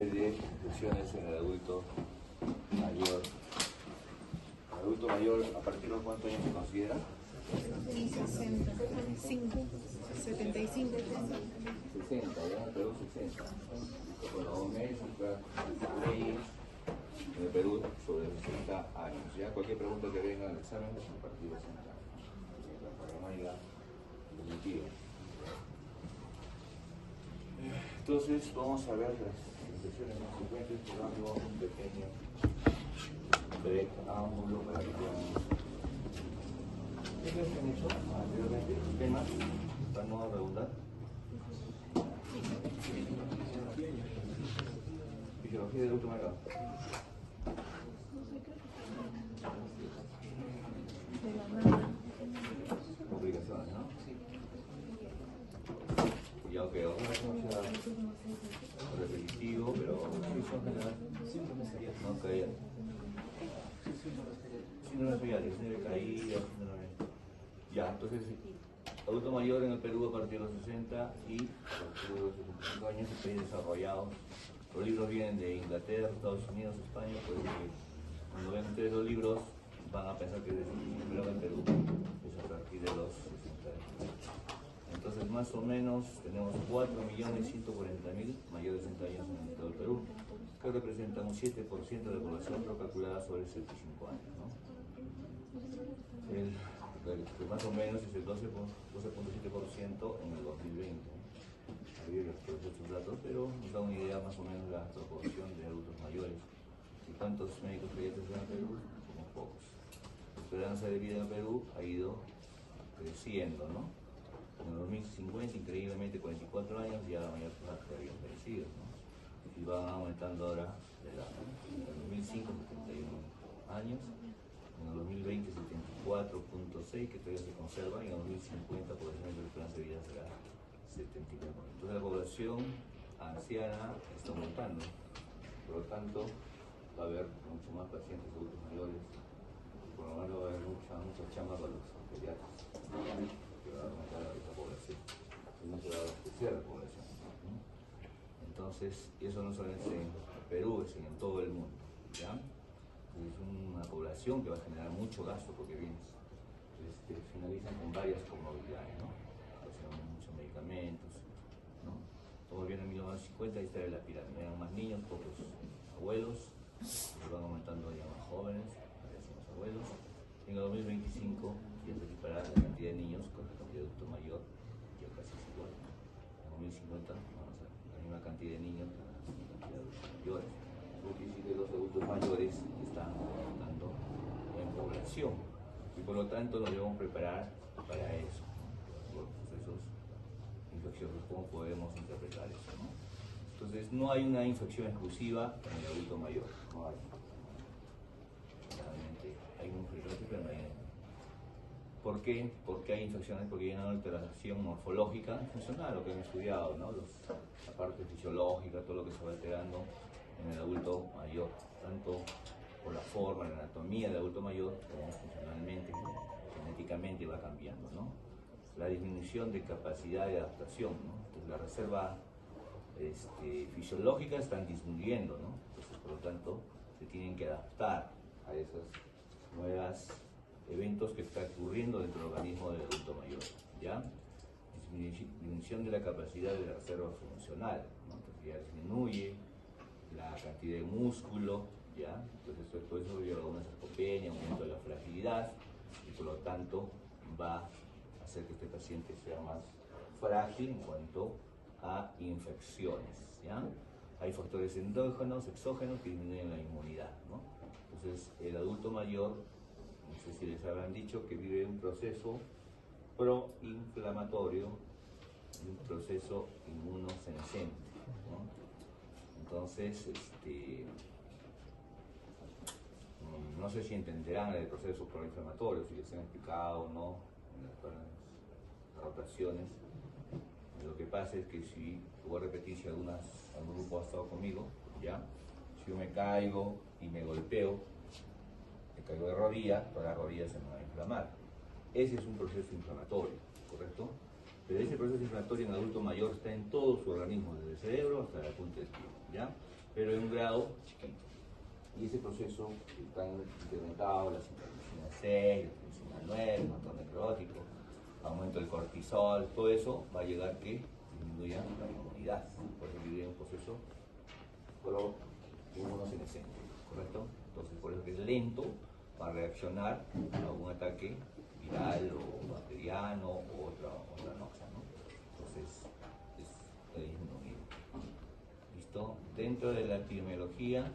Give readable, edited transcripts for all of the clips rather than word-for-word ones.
De infecciones en el adulto mayor. El adulto mayor, ¿a partir de cuántos años se considera? 65, 75. 60, ya en el Perú 60. Con la OMS, las leyes en el Perú sobre 60 años. Ya cualquier pregunta que venga al examen es a partir de 60 años. Para que no haya definitivo. Entonces vamos a ver las infecciones más frecuentes, dando un pequeño preámbulo para que vean. ¿Qué crees que han hecho anteriormente? ¿Temas? ¿Para no redundar? Fisiología del último grado. Complicaciones, ¿no? Ya, ok, ahora vamos a repetitivo, pero sí son general. No caía. Síndrome psoriático, síndrome de caída, síndrome. Ya, entonces, adulto mayor en el Perú a partir de los 60 y a partir de los 65 años se países desarrollados. Los libros vienen de Inglaterra, Estados Unidos, España, pues cuando ven ustedes los libros van a pensar que desde primero en Perú es a partir de los 60 años. Entonces, más o menos, tenemos 4.140.000 mayores de 60 años en todo el Perú, que representan un 7% de la población, pero calculada sobre 75 años, ¿no? Más o menos es el 12.7% en el 2020. Había todos estos datos, pero nos da una idea más o menos de la proporción de adultos mayores. ¿Y cuántos médicos pediatras en el Perú? Somos pocos. La esperanza de vida en el Perú ha ido creciendo, ¿no? En el 2050, increíblemente, 44 años, ya la mayor parte habían fallecido, ¿no? Y van aumentando ahora de edad, ¿no? En el 2005, 71 años, en el 2020, 74.6, que todavía se conserva, y en el 2050, población de esperanza de vida será 74. Entonces la población anciana está aumentando, por lo tanto, va a haber mucho más pacientes adultos mayores, y por lo menos va a haber mucha chamba para los pediatras, que va a aumentar esta población, y no se va a despreciar la población, ¿no? Entonces, eso no solamente en Perú, es en todo el mundo, ¿ya? Es una población que va a generar mucho gasto porque bienes finalizan con varias comorbilidades, ¿no? Muchos medicamentos, ¿no? Todo viene en 1950 y está en la pirámide, eran más niños, pocos abuelos, se van aumentando ya más jóvenes, más abuelos. En el 2025 ya se equipará la cantidad de niños con la cantidad de adulto mayor, ya casi es igual. En 2050 vamos a la misma cantidad de niños que la cantidad de adultos mayores. Porque sí que los adultos mayores están aumentando en población y por lo tanto nos debemos preparar para eso, ¿no? Por procesos infecciosos, ¿cómo podemos interpretar eso, ¿no? Entonces no hay una infección exclusiva en el adulto mayor, no hay. Realmente hay una infección, pero no hay. ¿Por qué? Porque hay infecciones, porque hay una alteración morfológica funcional, lo que han estudiado, ¿no? La parte fisiológica, todo lo que se va alterando en el adulto mayor, tanto por la forma, la anatomía del adulto mayor, como funcionalmente, genéticamente va cambiando, ¿no? La disminución de capacidad de adaptación, ¿no? Entonces, la reserva fisiológica están disminuyendo, ¿no? Entonces, por lo tanto, se tienen que adaptar a esos nuevos eventos que están ocurriendo dentro del organismo del adulto mayor, ¿ya? Disminución de la capacidad de la reserva funcional, ¿no? Entonces ya disminuye la cantidad de músculo, ¿ya? Entonces todo eso lleva a una sarcopenia, aumento de la fragilidad y por lo tanto va a hacer que este paciente sea más frágil en cuanto a infecciones, ¿ya? Hay factores endógenos, exógenos que disminuyen la inmunidad, ¿no? Entonces el adulto mayor, no sé si les habrán dicho que vive un proceso proinflamatorio y un proceso inmunosenescente, ¿no? Entonces, no sé si entenderán el proceso proinflamatorio, si les han explicado o no en las rotaciones. Lo que pasa es que si, voy a repetir si algún grupo ha estado conmigo, ¿ya? Si yo me caigo y me golpeo, me caigo de rodilla, toda la rodilla se me va a inflamar. Ese es un proceso inflamatorio, ¿correcto? Pero ese proceso inflamatorio en adulto mayor está en todo su organismo, desde el cerebro hasta la punta del pie, ¿ya? pero en un grado chiquito. Y ese proceso está incrementado, la interleucina 6, la interleucina 9, el motor necrótico, aumento del cortisol, todo eso va a llegar a que disminuya la inmunidad. Por eso vive un proceso inmunosenescente, ¿correcto? Entonces, por eso que es lento para reaccionar a un ataque viral o bacteriano o otra noxa, ¿no? Entonces, es disminuido. ¿Listo? Dentro de la epidemiología,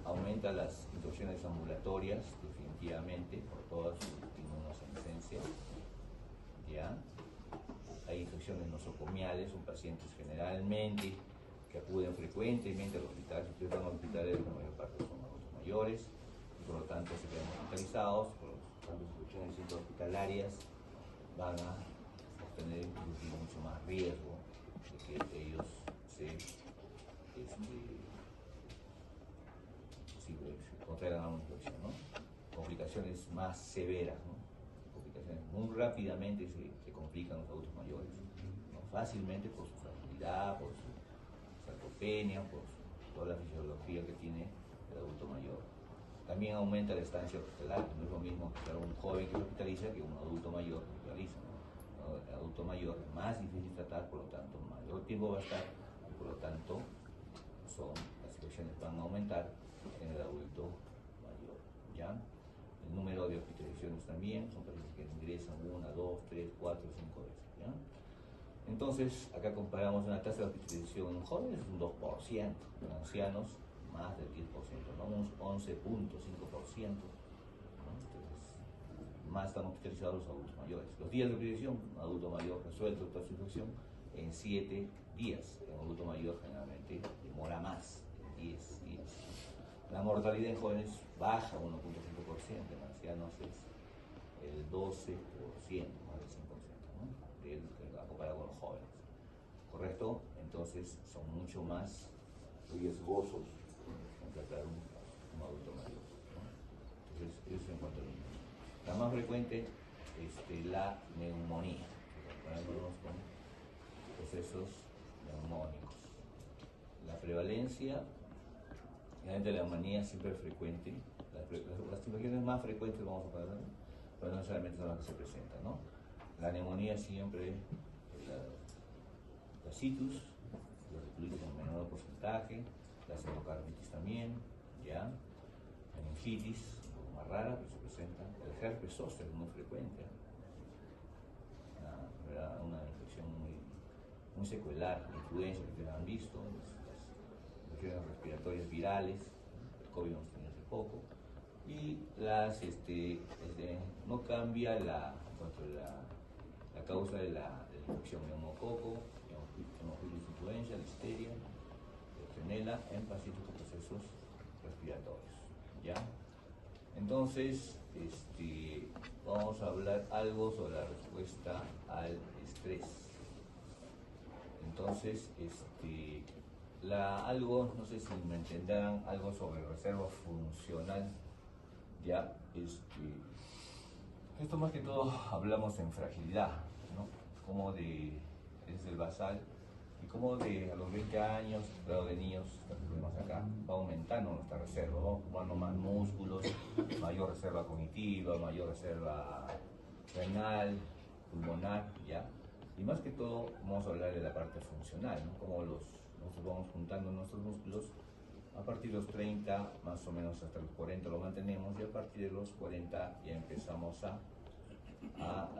aumenta las infecciones ambulatorias, definitivamente, por toda su inmunosenescencia. ¿Ya? Hay infecciones nosocomiales, son pacientes generalmente que acuden frecuentemente al hospital. Si ustedes van a hospitales, la mayor parte son adultos mayores, y por lo tanto se quedan hospitalizados, por lo tanto las infecciones intrahospitalarias van a tener mucho más riesgo de que ellos se contraigan alguna infección, ¿no? Complicaciones más severas, ¿no? Complicaciones muy rápidamente se complican los adultos mayores, ¿no? Fácilmente por su fragilidad, por su sarcopenia, por toda la fisiología que tiene el adulto mayor. También aumenta la estancia hospitalaria, no es lo mismo que un joven que se hospitaliza que un adulto mayor que hospitaliza, ¿no? El adulto mayor es más difícil tratar, por lo tanto mayor tiempo va a estar, y por lo tanto las infecciones van a aumentar en el adulto mayor, ¿ya? El número de hospitalizaciones también, son pacientes que ingresan 1, 2, 3, 4, 5 veces, ¿ya? Entonces, acá comparamos una tasa de hospitalización en jóvenes, un 2%, en ancianos, más del 10%, ¿no? Un 11.5%, ¿no? Entonces, más están hospitalizados los adultos mayores. Los días de hospitalización, un adulto mayor resuelto toda su infección en 7 días. En adulto mayor generalmente demora más, en 10 días. La mortalidad en jóvenes baja 1.5%, en ancianos es el 12%, más del 5%, ¿no? Comparado con los jóvenes. ¿Correcto? Entonces son mucho más riesgosos en tratar un adulto mayor, ¿no? Entonces, eso en cuanto a la más frecuente, la neumonía, comparándonos con procesos neumónicos. La prevalencia, generalmente la neumonía siempre es frecuente, las infecciones más frecuentes vamos a poner, pero no necesariamente son las que se presentan, ¿no? La neumonía siempre, la citus, la reticulitis en menor porcentaje, la endocarditis también, ¿ya? La meningitis, un poco más rara, pero se presenta. El herpes zóster es muy frecuente, una infección muy secular, la influenza que ustedes han visto, las infecciones respiratorias virales, el COVID hemos tenido hace poco, y no cambia la causa de la infección neumococo, hemofilus influenza, listeria, legionela en pacientes con procesos respiratorios, ¿ya? Entonces, vamos a hablar algo sobre la respuesta al estrés. Entonces, no sé si me entenderán algo sobre reserva funcional, ¿ya? Esto más que todo hablamos en fragilidad, ¿no? Como es el basal y como a los 20 años, grado de niños, tenemos acá, va aumentando nuestra reserva, va ocupando más músculos, mayor reserva cognitiva, mayor reserva renal, pulmonar, ¿ya? Y más que todo vamos a hablar de la parte funcional, ¿no? Como nosotros vamos juntando nuestros músculos. A partir de los 30, más o menos hasta los 40 lo mantenemos, y a partir de los 40 ya empezamos a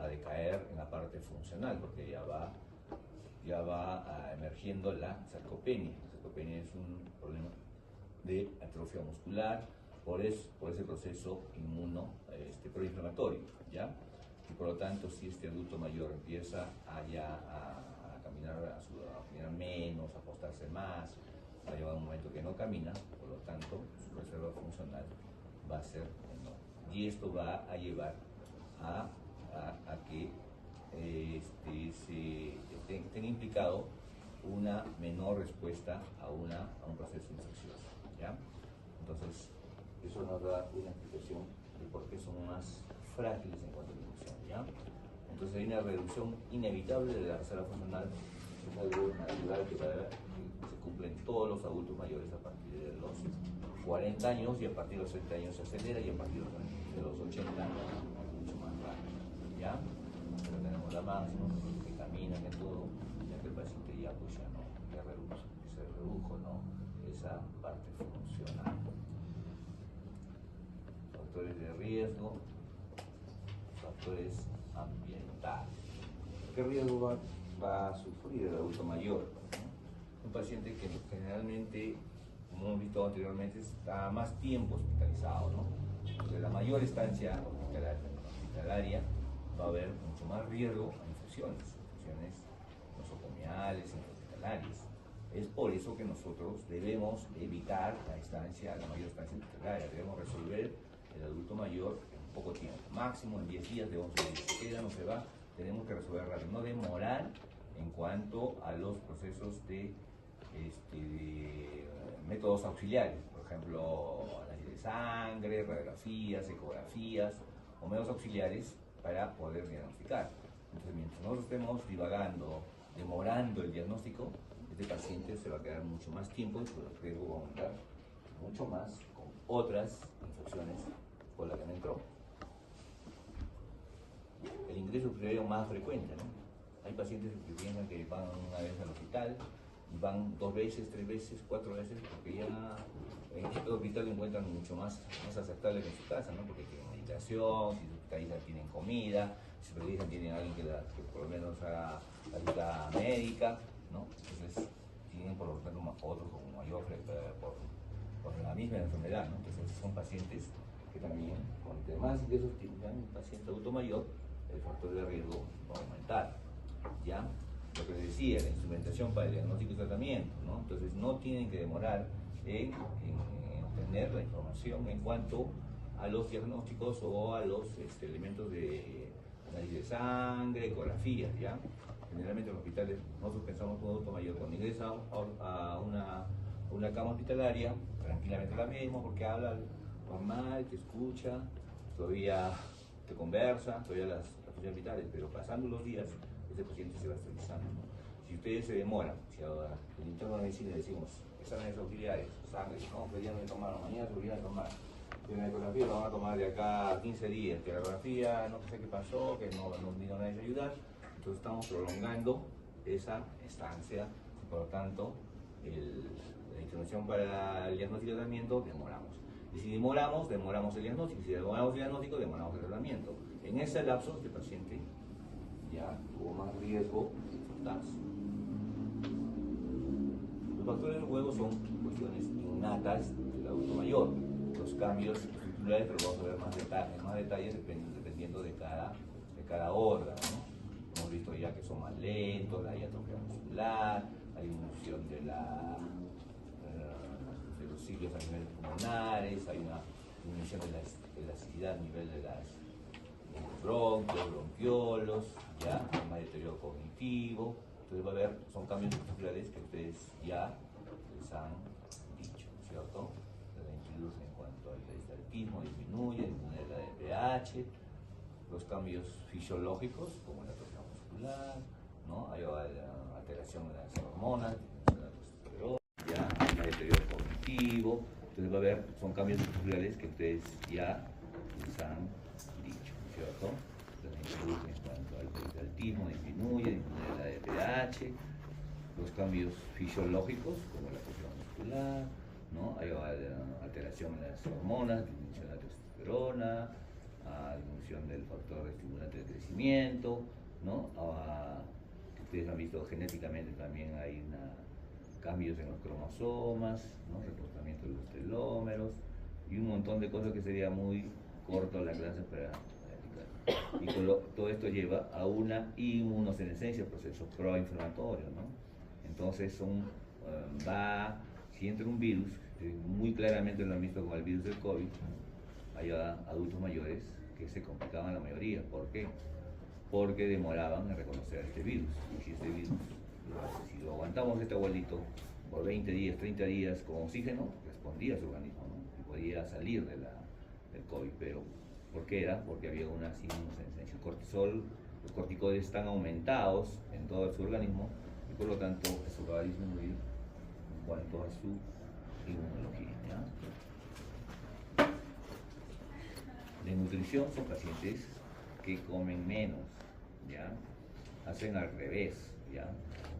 decaer en la parte funcional, porque ya va emergiendo la sarcopenia. La sarcopenia es un problema de atrofia muscular por ese proceso proinflamatorio, ¿ya? Y por lo tanto, si este adulto mayor empieza a caminar menos, a acostarse más, va a llegar un momento que no camina, por lo tanto su reserva funcional va a ser menor, y esto va a llevar a que tenga implicado una menor respuesta a un proceso infeccioso, ¿ya? Entonces eso nos da una explicación de por qué son más frágiles en cuanto a la infección, ¿ya? Entonces hay una reducción inevitable de la reserva funcional, es algo natural que se cumplen todos los adultos mayores a partir de los 40 años y a partir de los 30 años se acelera y a partir de los 80 mucho más rápido, ¿ya? Pero tenemos la máxima, que caminan en todo, ya que el paciente ya pues ya no, se redujo, ¿no? Esa parte funcional. Factores de riesgo, factores ambientales. ¿Qué riesgo va a sufrir el adulto mayor? ¿No? Un paciente que generalmente, como hemos visto anteriormente, está más tiempo hospitalizado, ¿no? Entonces, la mayor estancia hospitalaria va a haber mucho más riesgo a infecciones nosocomiales, intrahospitalarias. Es por eso que nosotros debemos evitar la mayor estancia hospitalaria. Debemos resolver el adulto mayor en poco tiempo, máximo en 10 días, de 11 días. Se queda, no se va, tenemos que resolver rápido, no demorar en cuanto a los procesos de métodos auxiliares, por ejemplo, análisis de sangre, radiografías, ecografías o métodos auxiliares para poder diagnosticar. Entonces, mientras nosotros estemos divagando, demorando el diagnóstico, este paciente se va a quedar mucho más tiempo y el riesgo va a aumentar mucho más con otras infecciones por las que no entró. El ingreso hospitalario más frecuente, ¿no? Hay pacientes que piensan que van una vez al hospital y van 2 veces, 3 veces, 4 veces, porque ya en este hospital lo encuentran mucho más aceptable que en su casa, ¿no? Porque tienen meditación, si sus hospitalizan tienen comida, si sus hospitalizan tienen alguien que por lo menos haga la visita médica, ¿no? Entonces tienen por lo tanto otros con mayor por la misma enfermedad, ¿no? Entonces son pacientes que también, con más ingresos tengan un paciente adulto mayor, el factor de riesgo va a aumentar, ¿ya? Lo que les decía, la instrumentación para el diagnóstico y tratamiento, ¿no? Entonces no tienen que demorar en obtener la información en cuanto a los diagnósticos o a los elementos de análisis de sangre, ecografías, ¿ya? Generalmente en los hospitales nosotros pensamos que un adulto mayor cuando ingresa a una cama hospitalaria, tranquilamente la misma porque habla normal, te escucha, todavía te conversa, todavía las funciones vitales, pero pasando los días, ese paciente se va estabilizando, ¿no? Si ustedes se demoran, si ahora el interno de medicina le decimos exámenes auxiliares, sangre, no, que ya me tomaron, mañana se olvidan tomar, que la ecografía lo van a tomar de acá a 15 días, que la ecografía no sé qué pasó, que no vino nadie a ayudar, entonces estamos prolongando esa estancia, y por lo tanto la intervención para el diagnóstico y tratamiento demoramos. Y si demoramos el diagnóstico, y si demoramos el diagnóstico, demoramos el tratamiento. En ese lapso, este paciente ya tuvo más riesgo de infectarse. Los factores de riesgo son cuestiones innatas del adulto mayor. Los cambios estructurales, pero vamos a ver más detalles dependiendo de cada órgano, ¿no? Hemos visto ya que son más lentos, hay atrofia muscular, hay disminución de los ciclos a nivel pulmonares, hay una disminución de la elasticidad a nivel de los bronquios, bronquiolos, ya hay más deterioro cognitivo. Entonces va a haber, son cambios estructurales que ustedes ya les han dicho, ¿cierto? Incluso en cuanto al peristaltismo disminuye la de pH, los cambios fisiológicos como la atrofia muscular, ¿no? Hay alteración de las hormonas, de la testosterona, ya hay más deterioro cognitivo. Entonces va a haber, son cambios estructurales que ustedes ya les han dicho, ¿cierto? Entonces en cuanto al peristaltismo disminuye la de pH, los cambios fisiológicos como la atrofia muscular, ¿no? Hay alteración de las hormonas, disminución de la testosterona, disminución del factor estimulante de crecimiento, ¿no? Que ustedes han visto genéticamente también hay cambios en los cromosomas, ¿no? Recortamiento de los telómeros y un montón de cosas que sería muy corto la clase para explicar. Y todo esto lleva a una inmunosenescencia, proceso proinflamatorio, ¿no? Entonces si entra un virus, muy claramente lo han visto con el virus del COVID, hay adultos mayores que se complicaban la mayoría. ¿Por qué? Porque demoraban en reconocer este virus. Y si este virus, si lo aguantamos este abuelito por 20 días, 30 días con oxígeno, respondía a su organismo, ¿no? Y podía salir del COVID. Pero, ¿por qué era? Porque había una inmunosenescencia. El cortisol, los corticoides están aumentados en todo su organismo y por lo tanto eso va a disminuir cuanto a su inmunología, ¿ya? De nutrición son pacientes que comen menos, ¿ya? Hacen al revés, ¿ya?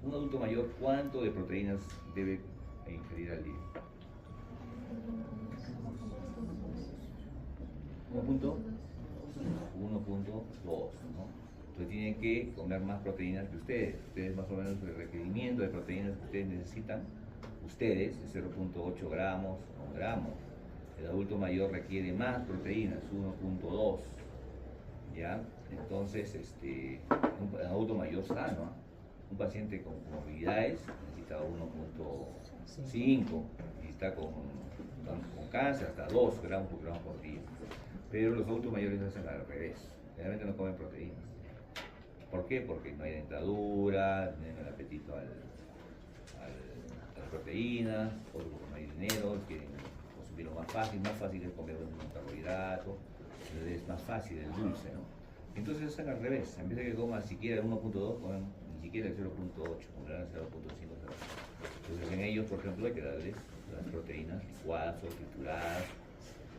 Un adulto mayor, ¿cuánto de proteínas debe ingerir al día? 1.2, ¿no? Entonces tienen que comer más proteínas que ustedes. Ustedes más o menos el requerimiento de proteínas que ustedes necesitan, ustedes, es 0.8 gramos o 1 gramo. El adulto mayor requiere más proteínas, 1.2, ¿ya? Entonces, un adulto mayor sano, un paciente con comorbilidades necesita 1.5, y está con cáncer hasta 2 gramos por gramo por día. Pero los adultos mayores hacen al revés, generalmente no comen proteínas. ¿Por qué? Porque no hay dentadura, tienen el apetito a las proteínas, o porque no hay dinero, quieren consumir lo más fácil es comer un carbohidrato, es más fácil el dulce, ¿no? Entonces hacen al revés, en vez de que coman siquiera el 1.2, comen ni siquiera el 0.8, comerán el 0.5. Entonces en ellos, por ejemplo, hay que darles las proteínas licuadas o trituradas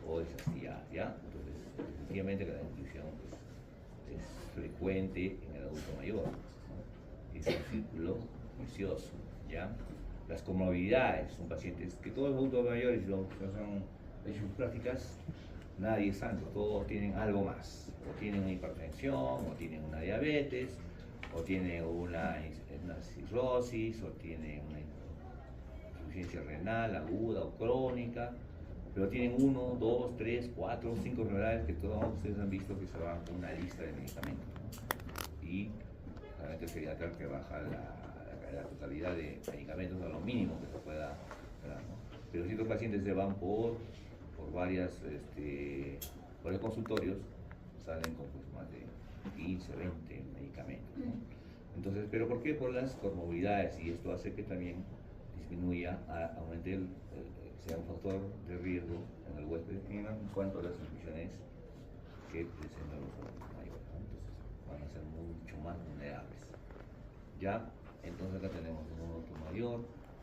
o desastilladas, ¿ya? Entonces, efectivamente la nutrición pues, es frecuente en el adulto mayor, ¿no? Es un círculo vicioso, ¿ya? Las comorbilidades son pacientes que todos los adultos mayores, si no son de sus prácticas, nadie es santo, todos tienen algo más, o tienen una hipertensión, o tienen una diabetes, o tienen una cirrosis, o tienen una insuficiencia renal aguda o crónica, pero tienen 1, 2, 3, 4, 5 enfermedades que todos ustedes han visto que se van con una lista de medicamentos, ¿no? Y realmente sería tener que bajar la totalidad de medicamentos a lo mínimo que se pueda dar, ¿no? Pero ciertos pacientes se van por varios consultorios, salen con pues, más de 15, 20 medicamentos, ¿no? Entonces, ¿pero por qué? Por las comorbilidades, y esto hace que también disminuya, aumente sea un factor de riesgo en el huésped en cuanto a las infecciones que presentan los adultos mayores, ¿no? Entonces van a ser mucho más vulnerables, ¿ya? Entonces acá tenemos un adulto mayor,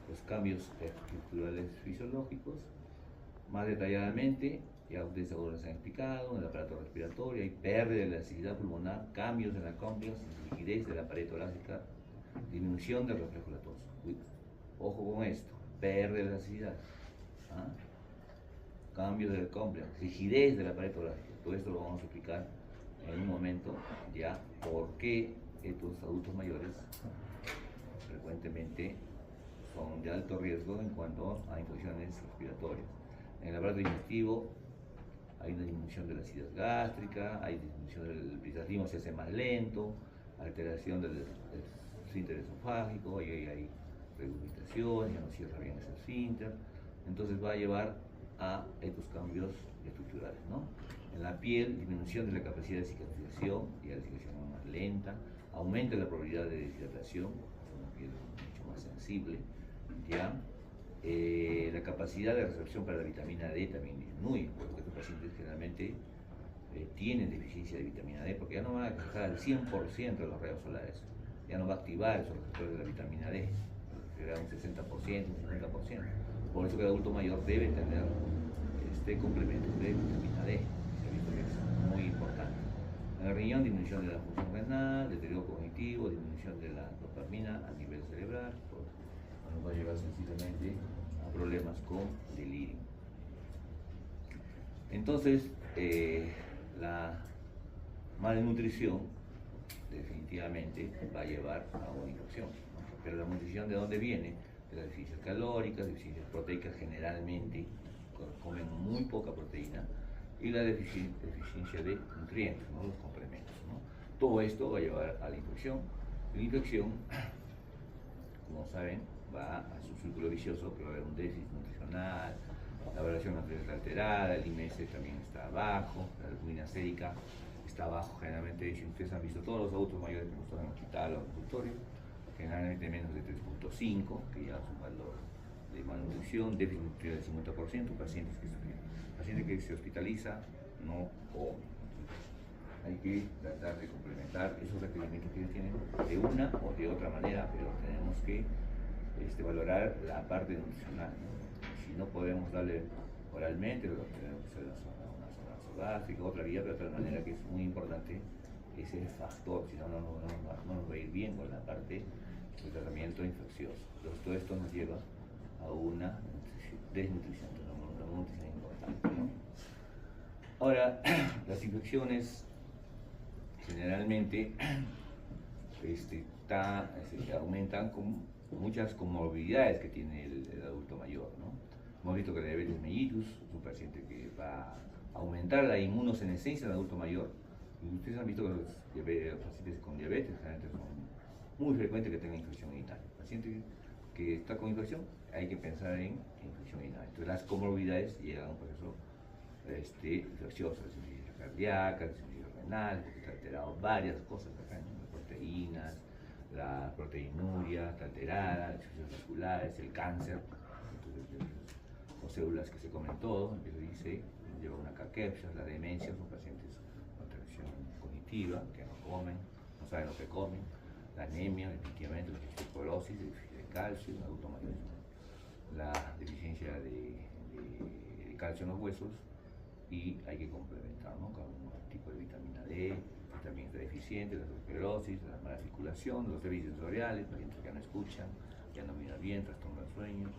los cambios estructurales fisiológicos, más detalladamente, ya ustedes ahora se han explicado, en el aparato respiratorio hay pérdida de la elasticidad pulmonar, cambios en la cómplex, rigidez de la pared torácica, disminución del reflejo latoso. Ojo con esto, pérdida de elasticidad, ¿ah? Cambios del cómplex, rigidez de la pared torácica. Todo esto lo vamos a explicar en un momento, ya, por qué estos adultos mayores frecuentemente son de alto riesgo en cuanto a infecciones respiratorias. En el aparato digestivo hay una disminución de la acidez gástrica, hay disminución del metabolismo, se hace más lento, alteración del esfínter esofágico, hay regurgitación, ya no cierra bien ese esfínter, entonces va a llevar a estos cambios estructurales, ¿no? En la piel, disminución de la capacidad de cicatrización, y la cicatrización más lenta, aumenta la probabilidad de deshidratación, una piel mucho más sensible, ¿ya? La capacidad de recepción para la vitamina D también disminuye, porque estos pacientes generalmente tienen deficiencia de vitamina D, porque ya no van a alcanzar al 100% de los rayos solares, ya no va a activar esos receptores de la vitamina D, será un 60%, un 50%. Por eso que el adulto mayor debe tener complementos de vitamina D, se ha visto que es muy importante. En el riñón, disminución de la función renal, deterioro cognitivo, disminución de la dopamina a nivel cerebral, nos va a llevar sencillamente a problemas con delirio. Entonces, la malnutrición definitivamente va a llevar a una infección, ¿no? Pero la malnutrición, ¿de dónde viene? De las deficiencias calóricas, deficiencias proteicas, generalmente comen muy poca proteína, y la deficiencia de nutrientes, ¿no? Los complementos, ¿no? Todo esto va a llevar a la infección. La infección, como saben, va a su círculo vicioso, que va a haber un déficit nutricional, la variación nutricional está alterada, el IMS también está bajo, la albumina sérica está bajo, generalmente, si ustedes han visto todos los adultos mayores que están en el hospital o en el consultorio, generalmente menos de 3.5, que ya es un valor de malnutrición, déficit nutricional del 50%, pacientes que se hospitaliza no comen. Hay que tratar de complementar esos requerimientos que ellos tienen de una o de otra manera, pero tenemos que valorar la parte nutricional, ¿no? Si no podemos darle oralmente, lo tenemos que hacer una zona gástrica, otra vía, pero de otra manera que es muy importante ese factor, si no, no nos va a ir bien con la parte del tratamiento infeccioso. Entonces, todo esto nos lleva a una desnutrición, una nutrición importante, ¿no? Ahora, las infecciones generalmente aumentan con muchas comorbilidades que tiene el adulto mayor, ¿no? Hemos visto que la diabetes mellitus es un paciente que va a aumentar la inmunosenescencia del adulto mayor. Y ustedes han visto que los pacientes con diabetes generalmente son muy frecuentes que tengan infección urinaria. El paciente que está con infección, hay que pensar en infección urinaria. Entonces las comorbilidades llegan a un proceso infeccioso, la insuficiencia cardíaca, la insuficiencia renal, porque está alterado varias cosas acá, ¿no? Las proteínas, la proteinuria está alterada, las insuficiencias vasculares, el cáncer, entonces, o células que se comen todo, dice, lleva una caquepsia, la demencia, son pacientes con alteración cognitiva, que no comen, no saben lo que comen, la anemia, definitivamente, la osteoporosis, la deficiencia de calcio, el adulto mayor, la deficiencia de calcio en los huesos, y hay que complementar, ¿no? Con un tipo de vitamina D, también está deficiente, la esclerosis, la mala circulación, los déficits sensoriales, pacientes que no escuchan, ya no miran bien, trastorno del sueño,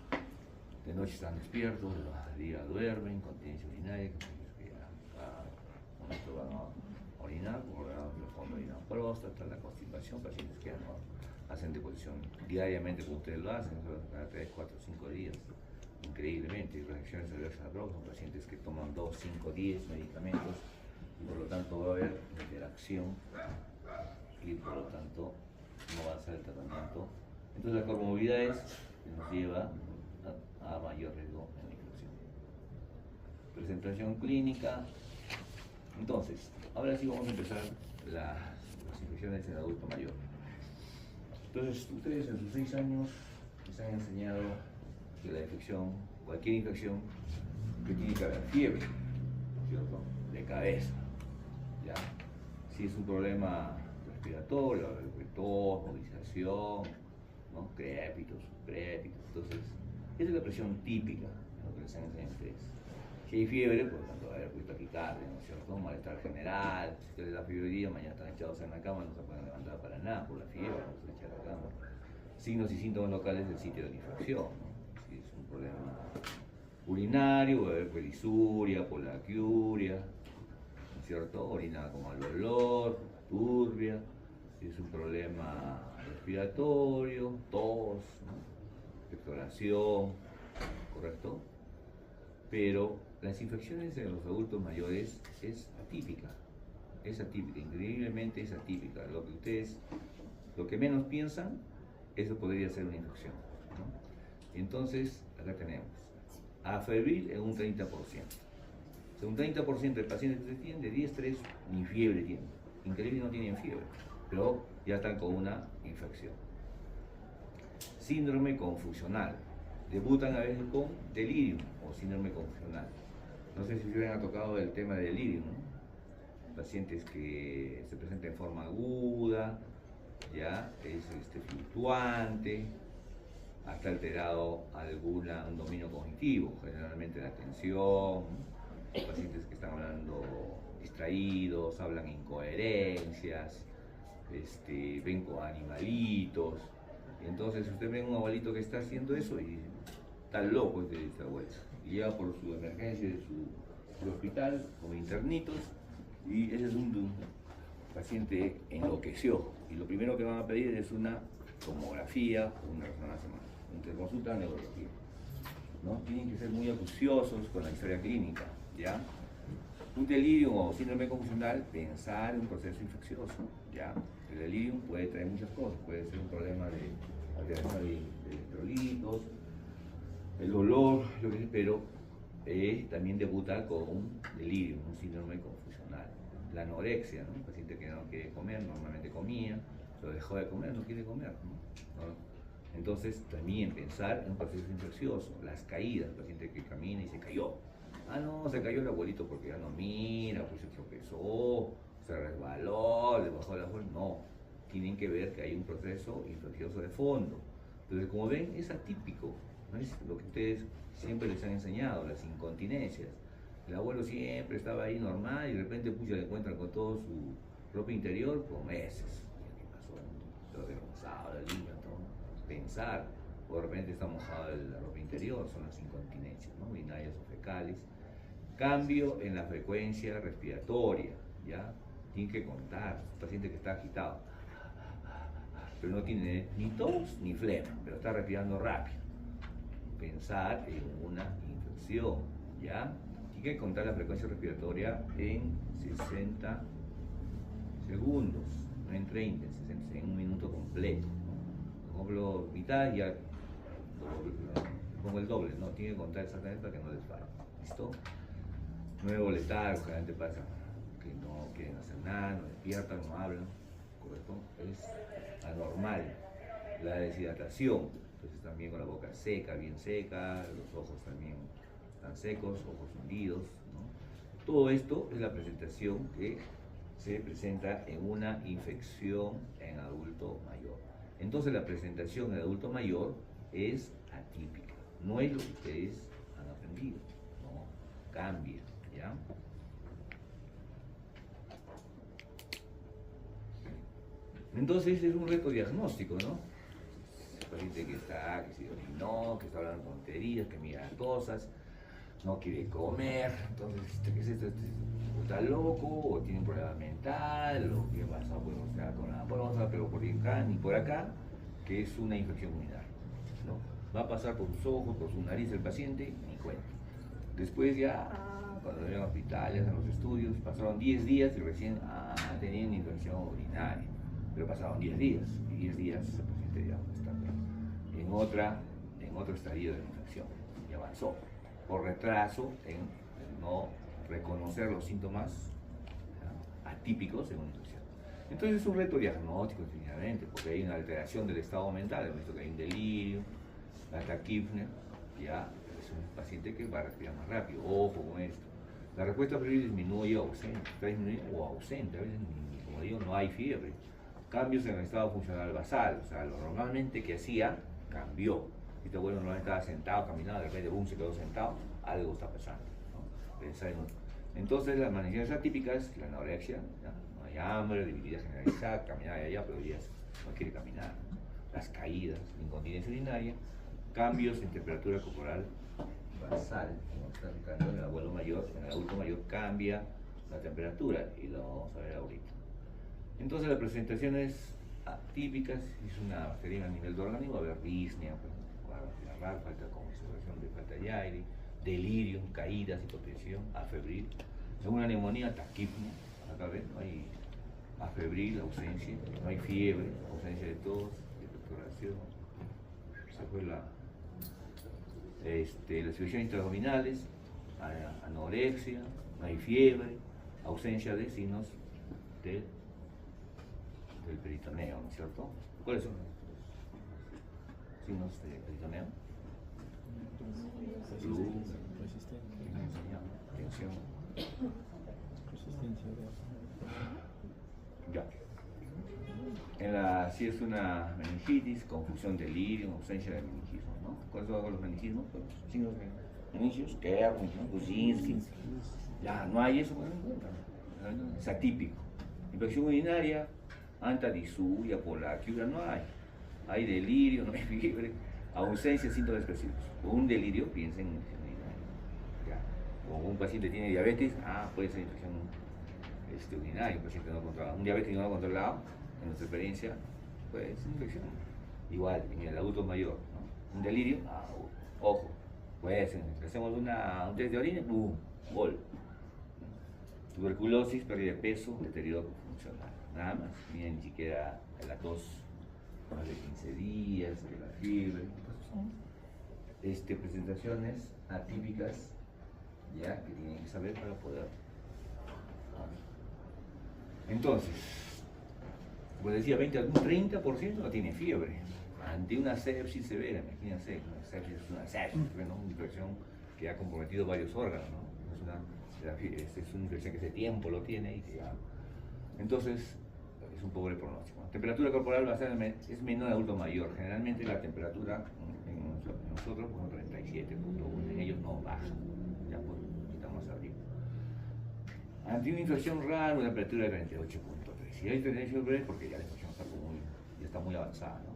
de noche están despiertos, de día duermen, incontinencia urinaria, que a un momento van a orinar, como en el fondo orinan próstata, la constipación, pacientes que no hacen deposición diariamente como ustedes lo hacen, cada 3, 4, 5 días, increíblemente, y reacciones adversas a la droga, son pacientes que toman 2, 5, 10 medicamentos, y por lo tanto va a haber interacción, y por lo tanto no va a ser el tratamiento. Entonces las comorbilidades nos lleva a mayor riesgo en la infección. Presentación clínica. Entonces, ahora sí vamos a empezar las infecciones en el adulto mayor. Entonces, ustedes en sus 6 años les han enseñado que la infección, cualquier infección, que tiene que haber fiebre, ¿cierto? De cabeza, ¿ya? Si es un problema respiratorio, tos, movilización, ¿no? Crépitos, subcrépitos, entonces, esa es la presión típica, lo que les han enseñado a ustedes. Si hay fiebre, por lo tanto va a haber taquicardia, ¿no es cierto? Malestar general, si ustedes la fiebre hoy día, mañana están echados en la cama, no se pueden levantar para nada por la fiebre, no se echan a la cama. Signos y síntomas locales del sitio de la infección, ¿no? Si es un problema urinario, va a haber pelisuria, polaquiuria, ¿no es cierto? Orina con mal olor, turbia. Si es un problema respiratorio, tos, ¿no? Exploración, ¿correcto? Pero las infecciones en los adultos mayores es atípica, increíblemente es atípica. Lo que menos piensan, eso podría ser una infección, ¿no? Entonces, acá tenemos afebril en un 30%. O sea, un 30% de pacientes que ustedes tienen, de 10, 3 ni fiebre tienen. Increíble, no tienen fiebre, pero ya están con una infección. Síndrome confusional. Debutan a veces con delirium o síndrome confusional. No sé si ustedes han tocado el tema de delirium, ¿no? Pacientes que se presentan en forma aguda, ya es fluctuante, hasta alterado un dominio cognitivo, generalmente la atención, pacientes que están hablando distraídos, hablan incoherencias, ven con animalitos. Entonces usted ve un abuelito que está haciendo eso y está loco este abuelo. Y llega por su emergencia de su hospital con internitos y ese es un paciente enloqueció. Y lo primero que van a pedir es una tomografía o una resonancia magnética, interconsulta neurología, ¿no? Tienen que ser muy acuciosos con la historia clínica, ¿ya? Un delirium o síndrome confusional, pensar en un proceso infeccioso, ¿ya? El delirium puede traer muchas cosas, puede ser un problema de alteración de electrolitos, el olor, pero también debuta con un delirium, un síndrome confusional. La anorexia, ¿no? Un paciente que no quiere comer, normalmente comía, pero dejó de comer, no quiere comer, ¿no? Entonces también pensar en un proceso infeccioso, las caídas, el paciente que camina y se cayó. Ah, no, se cayó el abuelito porque ya no mira, pues se tropezó, se resbaló, le bajó la fuerza. No, tienen que ver que hay un proceso infeccioso de fondo. Entonces, como ven, es atípico, ¿no? Es lo que ustedes siempre les han enseñado, las incontinencias. El abuelo siempre estaba ahí normal y de repente pucha, le encuentran con toda su ropa interior por meses. ¿Qué pasó? Todo avergonzado, la limpia, todo. Pensar, o de repente está mojada la ropa interior, son las incontinencias, ¿no? Urinarias o fecales. Cambio en la frecuencia respiratoria, ¿ya? Tiene que contar, un paciente que está agitado, pero no tiene ni tos ni flema, pero está respirando rápido. Pensar en una infección, ¿ya? Tiene que contar la frecuencia respiratoria en 60 segundos, no en 30, en un minuto completo, ¿no? Pongo mitad y ya pongo el doble, ¿no? Tiene que contar exactamente para que no les falle, ¿listo? Nuevo letargo, generalmente pasa que no quieren hacer nada, no despiertan, no hablan, ¿correcto? Es anormal. La deshidratación, entonces también con la boca seca, bien seca, los ojos también están secos, ojos hundidos, ¿no? Todo esto es la presentación que se presenta en una infección en adulto mayor. Entonces la presentación en adulto mayor es atípica, no es lo que ustedes han aprendido, no, cambia, ¿ya? Entonces es un reto diagnóstico, ¿no? El paciente que se orinó, que está hablando tonterías, que mira cosas, no quiere comer, entonces, ¿qué es esto? ¿Está loco o tiene un problema mental? ¿O qué pasa? Bueno, está con la porosa, pero por acá ni por acá, que es una infección urinaria, ¿no? Va a pasar por sus ojos, por su nariz el paciente, ni cuenta. Después ya, cuando llegan a hospitales, a los estudios, pasaron 10 días y recién tenía una infección urinaria. Pero pasaron 10 días, y 10 días el paciente ya está en otro estadio de la infección, y avanzó, por retraso en no reconocer los síntomas atípicos en una infección. Entonces es un reto diagnóstico, definitivamente, porque hay una alteración del estado mental, hemos visto que hay un delirio, la taquipnea, ya es un paciente que va a respirar más rápido, ojo con esto. La respuesta febril disminuye o ausente, está disminuyendo o ausente, a veces, como digo, no hay fiebre. Cambios en el estado funcional basal, o sea, lo normalmente que hacía, cambió. Si tu abuelo normalmente estaba sentado, caminaba, de repente, boom, se quedó sentado, algo está pasando, ¿no? Pensar en otro. Entonces, las manifestaciones atípicas, la anorexia, ¿ya? No hay hambre, debilidad generalizada, caminar de allá, pero ya no quiere caminar, ¿no? Las caídas, incontinencia urinaria, cambios en temperatura corporal basal, como está indicando en el abuelo mayor, en el adulto mayor cambia la temperatura, y lo vamos a ver ahorita. Entonces las presentaciones atípicas es una bacteria a nivel de organismo, va a haber disnea, falta de concentración de falta de aire, delirio, caídas, hipotensión, afebril, una neumonía, taquipnea, acá ven, no hay afebril, ausencia, no hay fiebre, ausencia de tos, de expectoración, esa fue las infecciones intraabdominales, anorexia, no hay fiebre, ausencia de signos del peritoneo, ¿no es cierto? ¿Cuáles son los signos de peritoneo? Tensión. Ya. Si es una meningitis, confusión, delirio, ausencia de meningismo, ¿no? ¿Cuáles son los meningismos? Pues, signos de meningios, Kerner, ¿no? Kuczynski. Ya, no hay eso, bueno, es atípico. Infección urinaria, antadisuria, polaquiura, no hay. Hay delirio, no hay fiebre, ausencia de síntomas expresivos. Con un delirio, piensen en infección urinaria. Ya. O un paciente tiene diabetes, puede ser infección urinaria, un paciente no controlado. Un diabetes no controlado, en nuestra experiencia, puede ser infección. Igual, en el adulto mayor, ¿no? Un delirio, ojo, puede ser. Hacemos un test de orina, ¡pum! Gol. Tuberculosis, pérdida de peso, deterioro funcional. Nada más, ni siquiera la tos más de 15 días, la fiebre. Entonces son presentaciones atípicas ya que tienen que saber para poder. Entonces, como decía, 20 a un 30% no tiene fiebre. Ante una sepsis severa, imagínense, una sepsis es una sepsis, ¿no? Una infección que ha comprometido varios órganos, ¿no? Es una infección que hace tiempo lo tiene y que entonces, es un pobre pronóstico. La temperatura corporal basal es menor en adulto mayor. Generalmente la temperatura en nosotros son 37.1, en ellos no baja, ya pues necesitamos abrir. Ante una infección rara, una temperatura de 38.3. Si hay tendencia es porque ya la infección ya está muy avanzada, ¿no?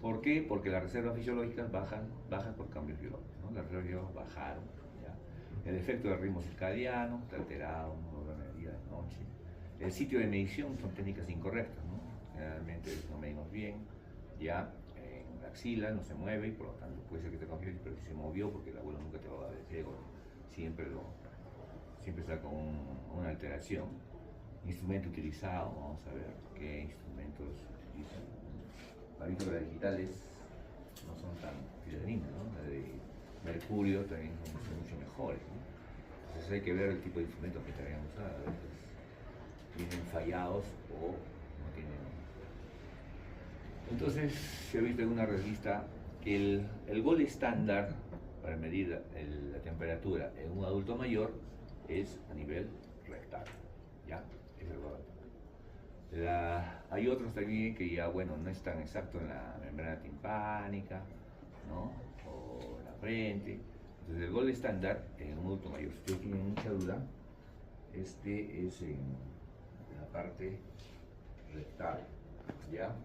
¿Por qué? Porque las reservas fisiológicas bajan por cambios biológicos, ¿no? Las reservas biológicas bajaron, ¿ya? El efecto del ritmo circadiano está alterado, no duerme de día, de noche. El sitio de medición son técnicas incorrectas, ¿no? Generalmente no medimos bien, ya en la axila no se mueve y por lo tanto puede ser que te confíes, pero si se movió, porque el abuelo nunca te va a dar el ciego, siempre está con una alteración. Instrumento utilizado, vamos a ver qué instrumentos se utilizan. Las vísceras digitales no son tan fidedinas, ¿no? Las de mercurio también son mucho mejores, ¿no? Entonces hay que ver el tipo de instrumentos que estarían usados. A veces vienen fallados o no tienen. Entonces se ha visto en una revista que el gol estándar para medir la temperatura en un adulto mayor es a nivel rectal, ¿ya? Es el gol. Hay otros también que ya, bueno, no es tan exacto en la membrana timpánica, ¿no? O en la frente. Entonces el gol estándar en un adulto mayor, si ustedes tienen mucha duda, este es en la parte rectal, ¿ya?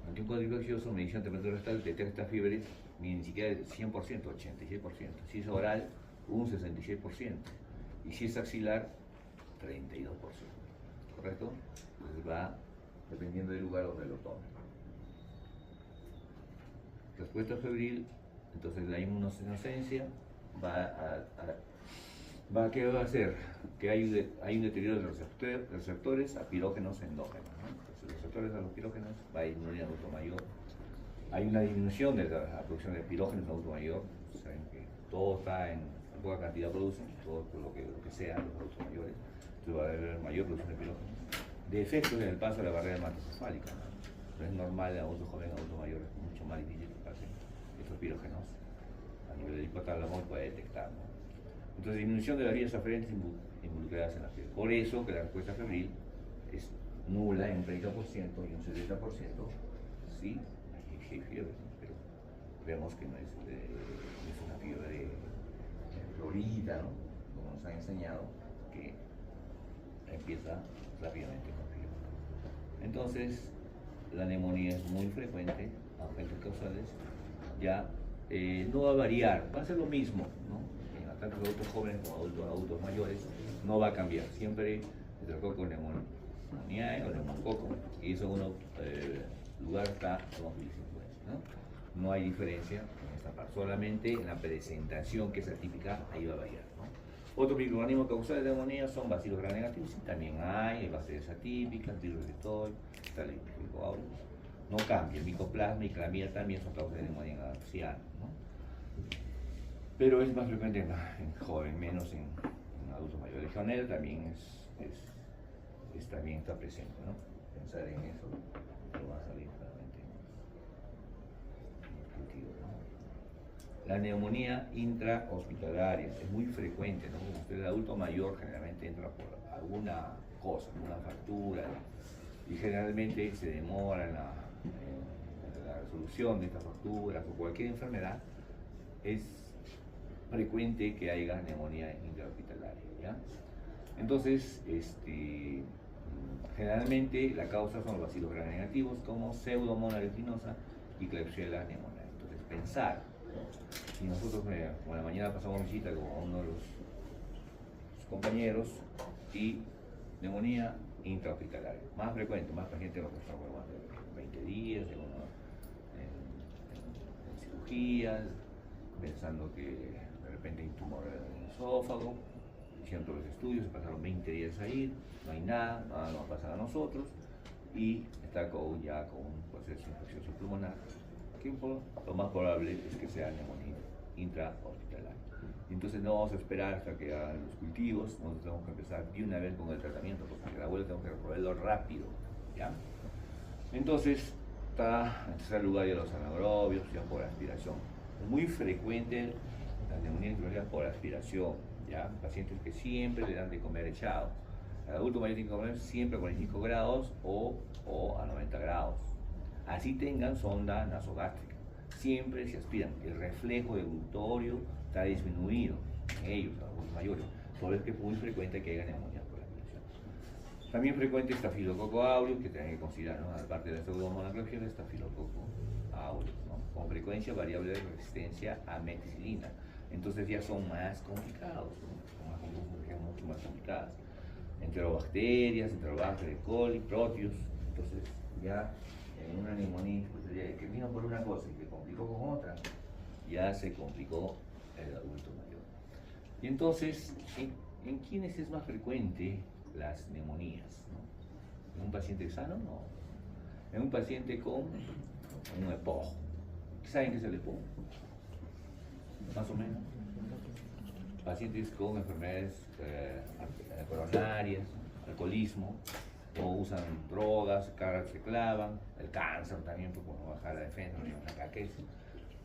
Ante un cuadro infeccioso, medición de temperatura rectal detecta fiebre ni siquiera el 100%, 86%. Si es oral, un 66%. Y si es axilar, 32%. ¿Correcto? Entonces va dependiendo del lugar donde lo tome. Respuesta febril, entonces la inmunosenescencia ¿qué va a hacer? Que hay un deterioro de los receptores a pirógenos endógenos, ¿no? Entonces, los receptores a los pirógenos va a disminuir en adulto mayor. Hay una disminución de la producción de pirógenos en adulto mayor. Saben que todo está en poca cantidad producen, todo lo que sea, los adultos mayores. Entonces va a haber mayor producción de pirógenos. Defectos en el paso de la barrera hematocefálica, ¿no? No es normal en adultos jóvenes, en adultos mayores, es mucho más difícil que pasen estos pirógenos a nivel del hipotálamo y puede detectar, ¿no? Entonces, disminución de las vías aferentes involucradas en la fiebre. Por eso que la respuesta febril es nula en un 30% y un 70%, sí, hay fiebre, ¿no? Pero vemos que no es una fiebre florida, ¿no? Como nos han enseñado, que empieza rápidamente con fiebre. Entonces, la neumonía es muy frecuente, agentes causales, ya no va a variar, va a ser lo mismo, ¿no? Tanto adultos jóvenes como adultos mayores, no va a cambiar. Siempre Streptococcus pneumoniae o neumococo, y eso en lugar está Haemophilus influenzae, ¿no? No hay diferencia en esta parte, solamente en la presentación que es atípica, ahí va a variar, ¿no? Otros microorganismos causales de neumonía son bacilos gram negativos, sí, también hay bases atípicas, virus de Toy, Staphylococcus aureus, no cambia. Micoplasma y clamida también son causas de neumonía en ancianos, ¿no? Pero es más frecuente en joven, menos en adultos mayores. Legionella también también está presente, ¿no? Pensar en eso no va a salir claramente discutido, ¿no? La neumonía intrahospitalaria es muy frecuente, ¿no? Como usted, el adulto mayor generalmente entra por alguna cosa, una fractura, y generalmente se demora en la resolución de estas fracturas o cualquier enfermedad. Es frecuente que haya neumonía intrahospitalaria, ¿ya? Entonces, generalmente la causa son los bacilos gram negativos como Pseudomonas aeruginosa y Klebsiella pneumoniae. Entonces, pensar, ¿no? Si nosotros, como la mañana pasamos visita con uno de los compañeros y neumonía intrahospitalaria, más frecuente, más pacientes los que están más de 20 días, en cirugías, pensando que de repente hay un tumor en el esófago, hicieron todos los estudios, se pasaron 20 días ahí, no hay nada nos va a pasar a nosotros, y está ya con un proceso infeccioso pulmonar, que lo más probable es que sea neumonía intrahospitalaria. Entonces no vamos a esperar hasta que hagan los cultivos, nosotros tenemos que empezar de una vez con el tratamiento, porque el abuelo tenemos que resolverlo rápido, ¿ya? Entonces está en tercer lugar ya los anaerobios, ya por aspiración. Es muy frecuente la neumonía intrahospitalaria por aspiración, ¿ya? Pacientes que siempre le dan de comer echado. El adulto mayor tiene que comer siempre a 45 grados o a 90 grados. Así tengan sonda nasogástrica. Siempre se aspiran. El reflejo deglutitorio está disminuido en ellos, los adultos mayores. Por eso es que es muy frecuente que haya neumonía por la aspiración. También frecuente estafilococo aureus, que tienen que considerar, ¿no? Aparte de la pseudomonas el estafilococo aureus, ¿no? Con frecuencia variable de resistencia a meticilina. Entonces ya son más complicados, ¿no? Son mucho más complicadas. Enterobacterias, Enterobacter coli, Proteus. Entonces ya en una neumonía que vino por una cosa y que complicó con otra, ya se complicó el adulto mayor. Y entonces, ¿en quiénes es más frecuente las neumonías? ¿No? ¿En un paciente sano? No. En un paciente con un EPOG. ¿Saben qué es el EPOG? Más o menos. Pacientes con enfermedades coronarias, alcoholismo, o usan drogas, caras se clavan, el cáncer también, porque no baja la defensa, no una caquez.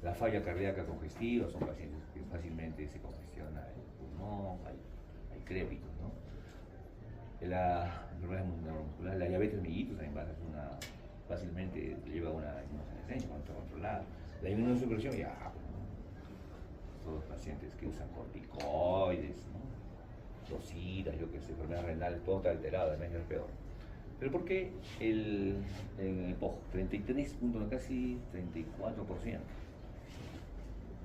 La falla cardíaca congestiva, son pacientes que fácilmente se congestiona el pulmón, hay crépitos, ¿no? La enfermedad neuromuscular, la diabetes mellitus también fácilmente lleva a una inmunosenescencia cuando está controlada. La inmunosupresión, ya, todos los pacientes que usan corticoides, ¿no? Dosidas, yo que sé, enfermedades renales, todo está alterado, además es peor. Pero ¿por qué el POG? 33, casi 34%.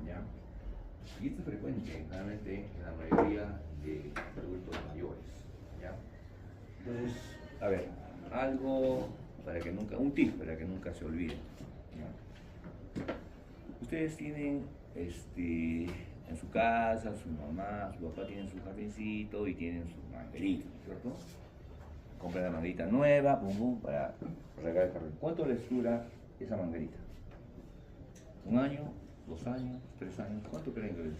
¿Ya? Y esto es frecuente, realmente, en la mayoría de adultos mayores. ¿Ya? Entonces, a ver, algo para que nunca, un tip para que nunca se olviden. ¿Ya? Ustedes tienen en su casa, su mamá, su papá tienen su jardincito y tienen su manguerita, ¿cierto? Compran la manguerita nueva, pum, pum, para regar el jardín. ¿Cuánto les dura esa manguerita? ¿1 año? 2 años, 3 años, ¿cuánto creen que les?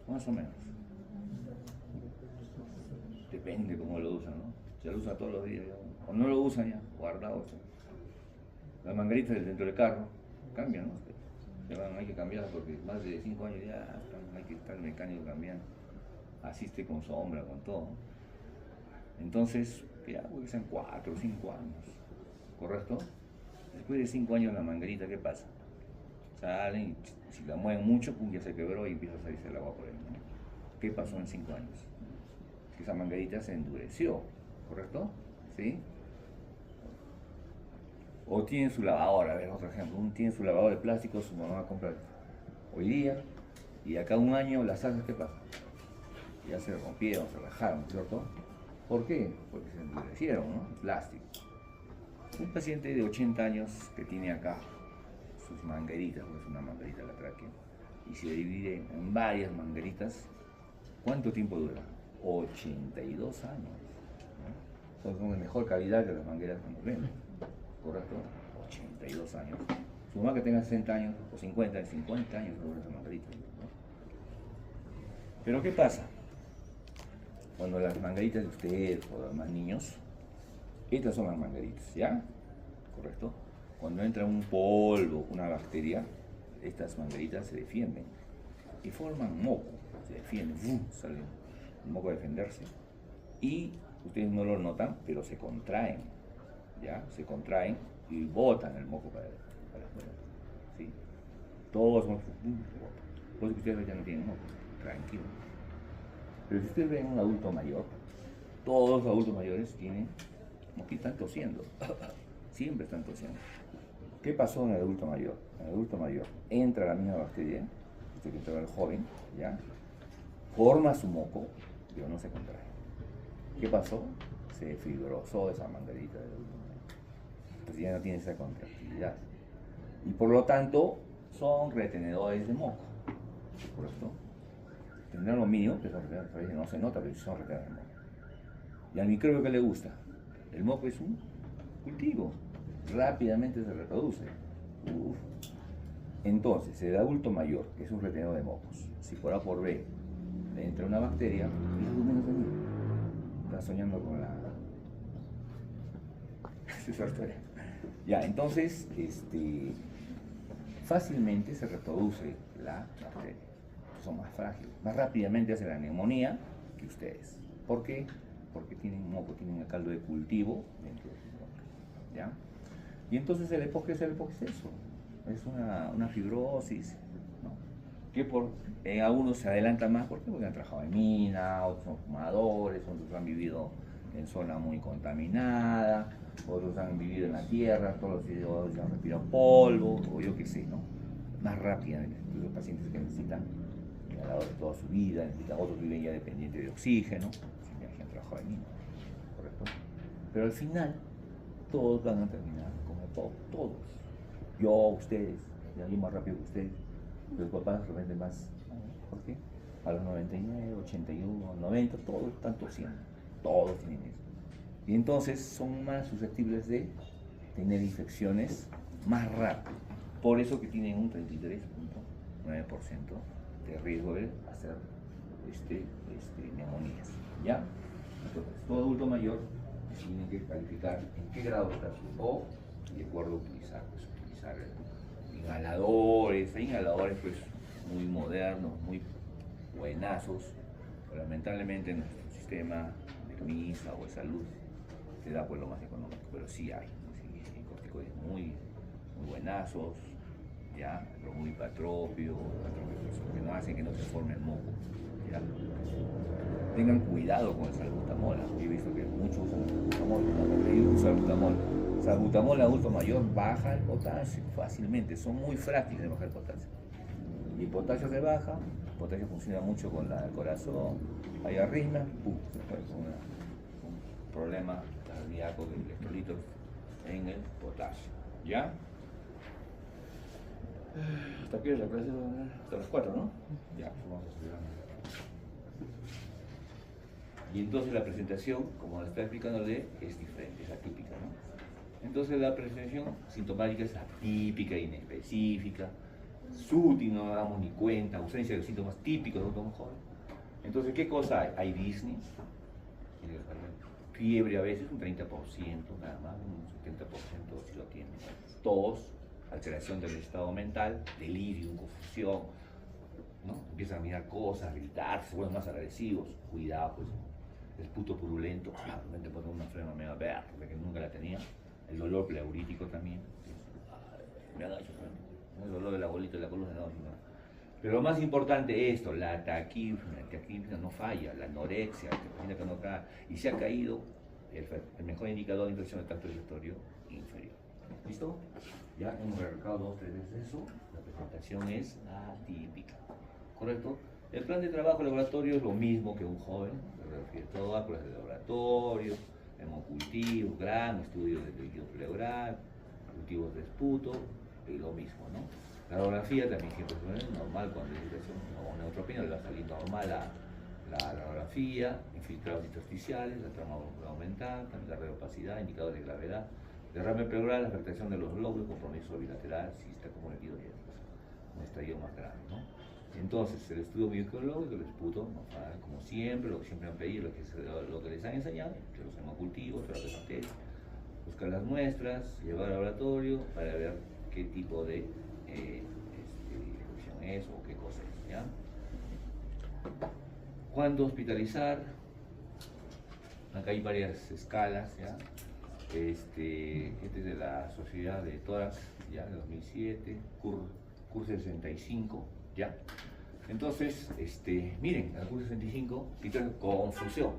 Más o menos. Depende cómo lo usan, ¿no? Si lo usan todos los días, o no lo usan ya, guardado. Las mangueritas dentro del carro cambian, ¿no? Hay que cambiarlas porque más de 5 años ya hay que estar mecánico cambiando. Asiste con sombra, con todo. Entonces, ya, porque sean 4 o 5 años, ¿correcto? Después de 5 años la manguerita, ¿qué pasa? Salen y si la mueven mucho, pum, ya se quebró y empieza a salirse el agua por ahí, ¿no? ¿Qué pasó en 5 años? Que esa manguerita se endureció, ¿correcto? ¿Sí? O tienen su lavadora, a ver, otro ejemplo, uno tiene su lavadora de plástico, su mamá va a comprar hoy día, y acá 1 año las asas, ¿qué pasa? Ya se rompieron, se rajaron, ¿cierto? ¿Por qué? Porque se endurecieron, ¿no? El plástico. Un paciente de 80 años que tiene acá sus mangueritas, pues una manguerita la tráquea, y se divide en varias mangueritas, ¿cuánto tiempo dura? 82 años, ¿no? Son de mejor calidad que las mangueras que nos venden, ¿correcto? 82 años. Su mamá que tenga 60 años o 50 años dura esa manguerita, ¿no? Pero ¿qué pasa? Cuando las mangueritas de ustedes o de los más niños, estas son las mangueritas, ¿ya? ¿Correcto? Cuando entra un polvo, una bacteria, estas mangueritas se defienden y forman moco, se defienden, sale un moco a defenderse y ustedes no lo notan, pero se contraen, ¿ya? Se contraen y botan el moco para afuera, ¿sí? Todos los mocos, por eso que ustedes ya no tienen moco, tranquilo. Pero si ustedes ven a un adulto mayor, todos los adultos mayores tienen moquita, están tosiendo, siempre están tosiendo. ¿Qué pasó en el adulto mayor? En el adulto mayor entra la misma bacteria, que entra el joven, ¿ya? Forma su moco, pero no se contrae. ¿Qué pasó? Se fibrosó esa manguerita del adulto mayor. Entonces ya no tiene esa contractilidad. Y por lo tanto, son retenedores de moco, ¿correcto? Tendrán lo mínimo, que son retenedores, no se nota, pero son retenedores de moco. ¿Y al microbio qué le gusta? El moco es un cultivo, rápidamente se reproduce. Entonces, el adulto mayor, que es un retenedor de mocos, si por A por B le entra una bacteria, está soñando con la... esa historia. Ya, entonces, fácilmente se reproduce la bacteria. son más frágiles, más rápidamente hacen la neumonía que ustedes. ¿Por qué? Porque tienen moco, tienen el caldo de cultivo dentro de su boca, ¿ya? Y entonces el EPOC, ¿qué es el EPOC? Es eso, es una fibrosis, ¿no? Que en algunos se adelanta más, ¿por qué? Porque han trabajado en mina, otros son fumadores, otros han vivido en zona muy contaminada, otros han vivido en la tierra, todos los han respirado polvo, o yo qué sé, ¿no? Más rápidamente, los pacientes que necesitan a lo largo de toda su vida, necesitan, otros viven ya dependientes de oxígeno, que han trabajado en mina, ¿correcto? Pero al final, todos van a terminar con EPOC, todos. Yo, ustedes, yo más rápido que ustedes, los papás de repente más, ¿por qué? A los 99, 81, 90, todos están tosiendo, todos tienen eso. Y entonces son más susceptibles de tener infecciones más rápido. Por eso que tienen un 33.9% de riesgo de hacer neumonías, ¿ya? Entonces, todo adulto mayor tiene que calificar en qué grado está su EPOC y de acuerdo a utilizar inhaladores. Hay inhaladores pues muy modernos, muy buenazos, pero lamentablemente nuestro sistema de MISA o de salud te da pues lo más económico, pero sí hay corticoides muy buenazos, ya, pero muy patropio, que no hacen que no se forme el moco, ya. Tengan cuidado con el salbutamol. He visto que muchos usan salbutamol, no salbutamol. Salbutamol adulto mayor baja el potasio fácilmente, son muy frágiles de bajar el potasio. Y el potasio se baja, el potasio funciona mucho con el corazón, hay arritmia, se puede con un problema cardíaco de electrolitos en el potasio, ¿ya? ¿Hasta qué es la clase? Hasta las 4, ¿no? Ya, vamos a estudiar. Y entonces la presentación, como está explicándole, es diferente, es atípica, ¿no? Entonces la presentación sintomática es atípica, inespecífica, sútil, no nos damos ni cuenta, ausencia de los síntomas típicos de un joven. Entonces, ¿qué cosa hay? Hay disney, fiebre a veces, un 30%, nada más, un 70% si lo tiene, tos, alteración del estado mental, delirio, confusión, ¿no? Empiezan a mirar cosas, a gritar, se vuelven más agresivos, cuidado, pues, el puto purulento, realmente pone una frena mega verde, que nunca la tenía, el dolor pleurítico también, me agacho, el dolor de la bolita de la columna, no. Pero lo más importante es esto, la taquipnea no falla, la anorexia, que no cae, y se ha caído el mejor indicador de infección del tracto digestivo inferior. ¿Listo? Ya hemos remarcado 2 o 3 veces eso, la presentación es atípica, ¿correcto? El plan de trabajo laboratorio es lo mismo que un joven, se refiere todo a pruebas de laboratorio, hemocultivo, gran estudio de líquido pleural, cultivos de esputo, y lo mismo, ¿no? La radiografía también siempre es normal cuando hay infección o neutropenia, le va a salir normal la radiografía, infiltrados intersticiales, la trama aumental, también la radiopacidad, indicadores de gravedad, derrame pleural, afectación de los glóbulos, compromiso bilateral, si está comprometido ya es un estadio más grande, ¿no? Entonces, el estudio microbiológico, el esputo, como siempre, lo que siempre han pedido, lo que les han enseñado, que los hemocultivos, terapias bacterias, buscar las muestras, llevar al laboratorio para ver qué tipo de infección es o qué cosa es, ¿ya? ¿Cuándo hospitalizar? Acá hay varias escalas, ¿ya? Este es de la Sociedad de Tórax, ya, de 2007, CUR 65, ¿ya? Entonces, miren, la CUR 65, confusión.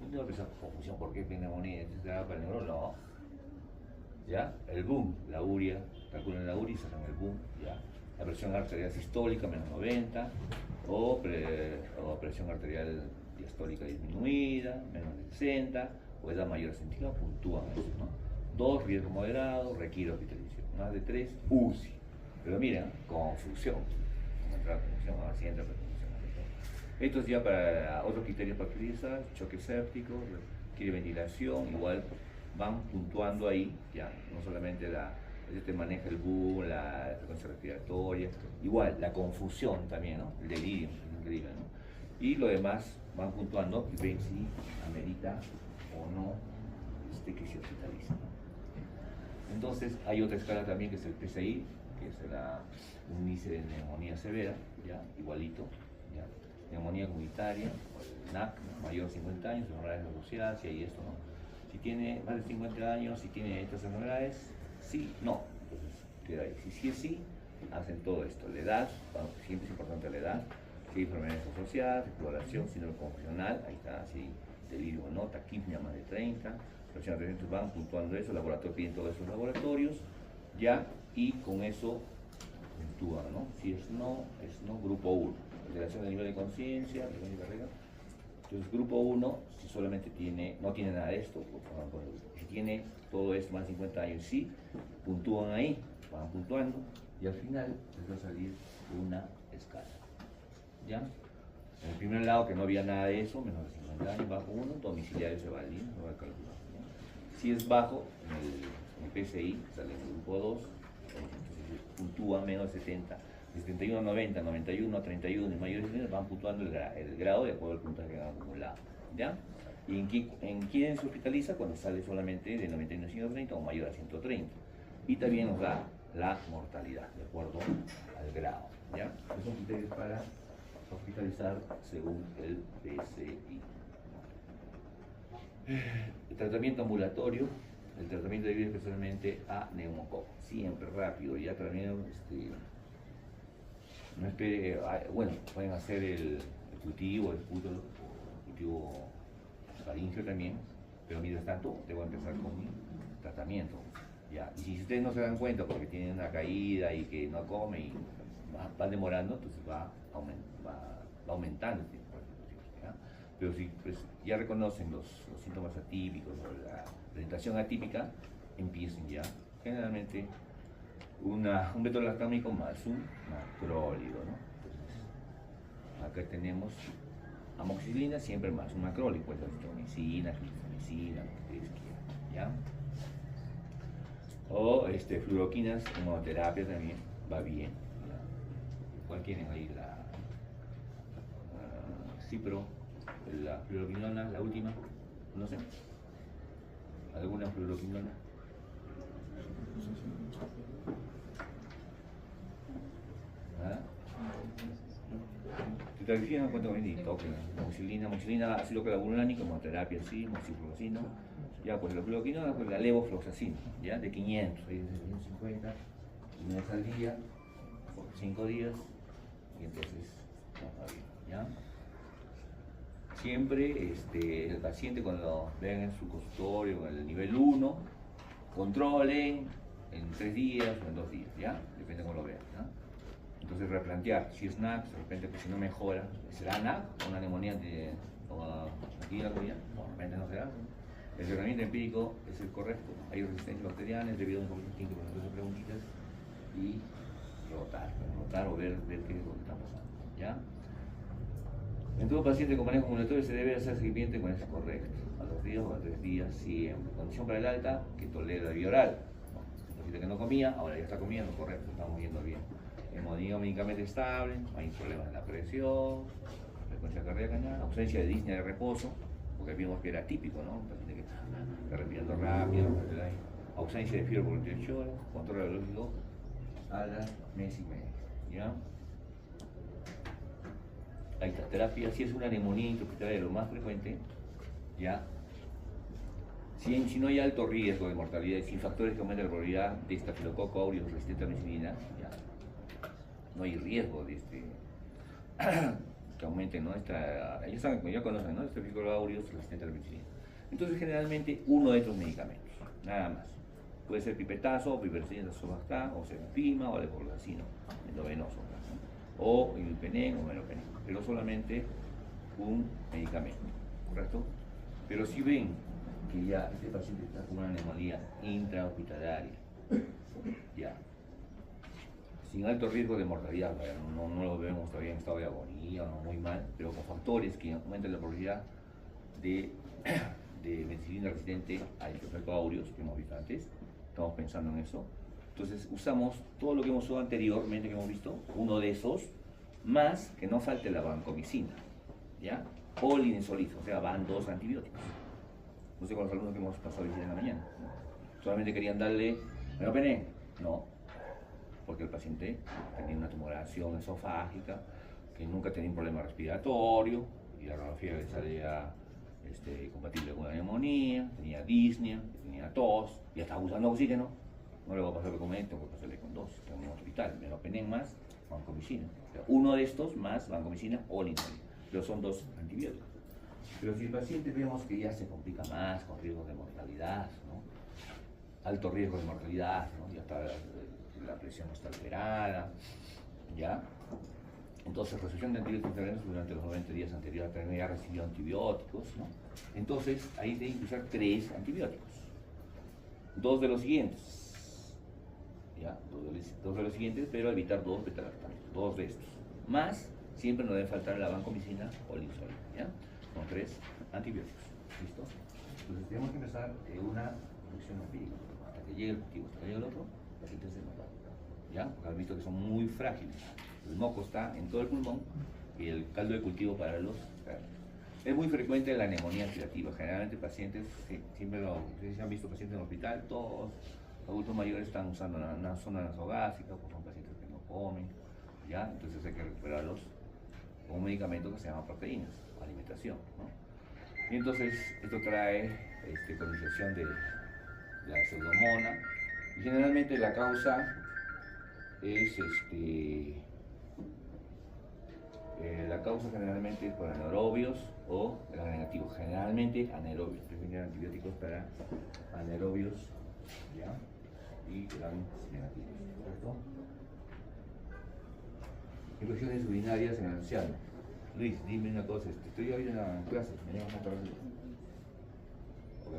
No voy a pensar confusión, ¿por qué neumonía? ¿Para el neurólogo? No. ¿Ya? El boom, la urea, calculan la urea y sacan el boom, ¿ya? La presión arterial sistólica, menos 90, o presión arterial diastólica disminuida, menos de 60, o edad mayor a 60, puntúan eso, ¿no? 2, riesgo moderado, requiere hospitalización. Más de 3, UCI. Pero miren, confusión. Accidente, esto es ya para otros criterios para utilizar, choque séptico, requiere ventilación, igual van puntuando ahí, ya, no solamente te maneja el boom, la frecuencia respiratoria, igual la confusión también, ¿no? El delirio, increíble, ¿no? Y lo demás van puntuando y ven si amerita o no que se hospitalice, ¿no? Entonces hay otra escala también que es el PCI, que es un índice de neumonía severa, ¿ya? Igualito, ¿ya? Neumonía comunitaria, el NAC, ¿no? Mayor de 50 años, enfermedades asociadas, si hay esto, ¿no? Si tiene más de 50 años, si tiene estas enfermedades, sí, no. Entonces, queda ahí. Si sí es sí, hacen todo esto. La edad, bueno, siempre es importante la edad. Si hay enfermedades asociadas, exploración, síndrome confusional, ahí está, si delirio o no, taquipnia más de 30, presión arterial, van puntuando eso, laboratorio piden todos esos laboratorios, ya, y con eso puntúan, ¿no? Si es no, grupo 1, alteración del nivel de conciencia, nivel de carrera. Entonces, grupo 1, si solamente no tiene nada de esto, pues, si tiene todo esto más de 50 años, sí, puntúan ahí, van puntuando, y al final les va a salir una escala, ¿ya? En el primer lado, que no había nada de eso, menos de 50 años, bajo 1, domiciliario se valida, no va a calcular, ¿no? Si es bajo, en el PCI, sale en el grupo 2, entonces puntúa menos de 70, de 71 a 90, 91 a 31 y mayores de 70 van puntuando el grado de acuerdo al puntaje que han acumulado, ¿ya? ¿Y en quién se hospitaliza? Cuando sale solamente de 91 a 130 o mayor a 130. Y también nos da la mortalidad, de acuerdo al grado, ¿ya? Esos son criterios para hospitalizar según el PCI. El tratamiento ambulatorio, el tratamiento debido especialmente a neumococo, siempre rápido, ya también no espere, bueno, pueden hacer el cultivo, el cultivo faríngeo también, pero mientras tanto debo empezar con mi tratamiento, ya. Y si ustedes no se dan cuenta porque tienen una caída y que no come y van demorando, entonces va aumentando el tiempo, ¿ya? Pero si pues, ya reconocen los síntomas atípicos o la presentación atípica, empiecen ya generalmente un beta-lactámico más un macrólido, ¿no? Entonces, acá tenemos amoxicilina, siempre más un macrólido, pues azitromicina, clindamicina, lo que ustedes quieran, ¿ya? O fluoroquinas, inmunoterapia también va bien, ¿ya? ¿Cuál quieren ahí? Cipro, la fluoroquinona, la última, no sé. ¿Alguna fluoroquinona? ¿Ah? Citralgina no cuenta con ni toque, amoxicilina, ácido clavulánico, hemoterapia, sí, moxifloxacino. Ya, pues la fluoroquinona, pues la levofloxacina, ya, de 500, ahí de 150, una vez al día, por 5 días, y entonces, no, está bien, ¿ya? Siempre el paciente cuando vean en su consultorio el nivel 1, controlen en 3 días o en 2 días, ¿ya? Depende de cómo lo vean, ¿ya? Entonces replantear, si es NAC, de repente pues, si no mejora, ¿será NAC o una neumonía aquí en la rodilla? No, de repente no será. El tratamiento empírico es el correcto, hay resistencia bacteriana, es debido a un poquito de preguntitas y rotar o ver qué es lo que está pasando, ¿ya? En todo paciente con manejo ambulatorio se debe hacer seguimiento con ese correcto, a 2 días o a 3 días siempre. Condición para el alta, que tolera la vía oral. Un paciente que no comía, ahora ya está comiendo, correcto, estamos viendo bien. Hemodinamia médicamente estable, no hay problemas en la presión, frecuencia cardíaca, nada, ausencia de disnea de reposo, porque vimos que era típico, ¿no? Un paciente que está respirando rápido, ausencia de fiebre por 48 horas, control radiológico a la mes y medio, ¿ya? Ahí está, terapia, si es una neumonía intrahospitalaria lo más frecuente, ya. Si no hay alto riesgo de mortalidad y sin factores que aumenten la probabilidad de estafilococo aureus resistente a la penicilina, ya no hay riesgo de que aumente, ¿no? Ya conocen, ¿no? Estafilococo aureus resistente a la penicilina. Entonces, generalmente, uno de estos medicamentos, nada más. Puede ser pipetazo, piperacina, sobastán, o serpima, o levofloxacino, endovenoso, ¿no? O imipenem o meropenem, pero solamente un medicamento, ¿correcto? Pero si ven que ya este paciente está con una neumonía intrahospitalaria, ya, sin alto riesgo de mortalidad, no lo vemos todavía en estado de agonía, no muy mal, pero con factores que aumentan la probabilidad de penicilina resistente al Estafilococcus aureus que hemos visto antes, estamos pensando en eso. Entonces usamos todo lo que hemos usado anteriormente, que hemos visto, uno de esos, más que no falte la vancomicina, ¿ya? O linezolid, o sea, van 2 antibióticos. No sé con los alumnos que hemos pasado hoy en la mañana, ¿no? Solamente querían darle meropenem, no, porque el paciente tenía una tumoración esofágica, que nunca tenía un problema respiratorio, y la radiografía le salía compatible con la neumonía, tenía disnea, tenía tos, ya estaba usando oxígeno, no le voy a pasar con él, tengo que pasarle con dos, tengo un hospital, meropenem más vancomicina. O sea, uno de estos más vancomicina o linzolid, pero son dos antibióticos. Pero si el paciente vemos que ya se complica más, con riesgos de mortalidad, ¿no? Alto riesgo de mortalidad, ¿no? Ya está la presión está alterada, ¿ya? Entonces, recepción de antibióticos intravenosos durante los 90 días anteriores a tener ya recibido antibióticos, ¿no? Entonces, ahí tienen que usar 3 antibióticos. 2 de los siguientes, ¿ya? 2 de los siguientes, pero evitar 2 beta-lactamatos, 2 de estos. Más, siempre no debe faltar la vancomicina o linzolid, ¿ya? Con 3 antibióticos, ¿listo? Entonces, tenemos que empezar una infección empírica, hasta que llegue el cultivo, hasta que llegue el otro, el paciente se nota, ¿ya? Porque han visto que son muy frágiles. El moco está en todo el pulmón y el caldo de cultivo para los perros. Es muy frecuente la neumonía aspirativa. Generalmente pacientes, siempre se han visto pacientes en el hospital, todos los adultos mayores están usando una zona nasogástrica, porque son pacientes que no comen, ¿ya? Entonces hay que recuperarlos con un medicamento que se llama proteínas, alimentación, ¿no? Y entonces esto trae colonización de la pseudomonas y generalmente la causa es la causa generalmente es por anaerobios o gran negativo, generalmente anaerobios, prefieren antibióticos para anaerobios, ¿ya? Y gran negativos, ¿correcto? Infecciones urinarias en el anciano. Luis, dime una cosa, estoy hoy en la clase, me llamas a trabajar. Ok.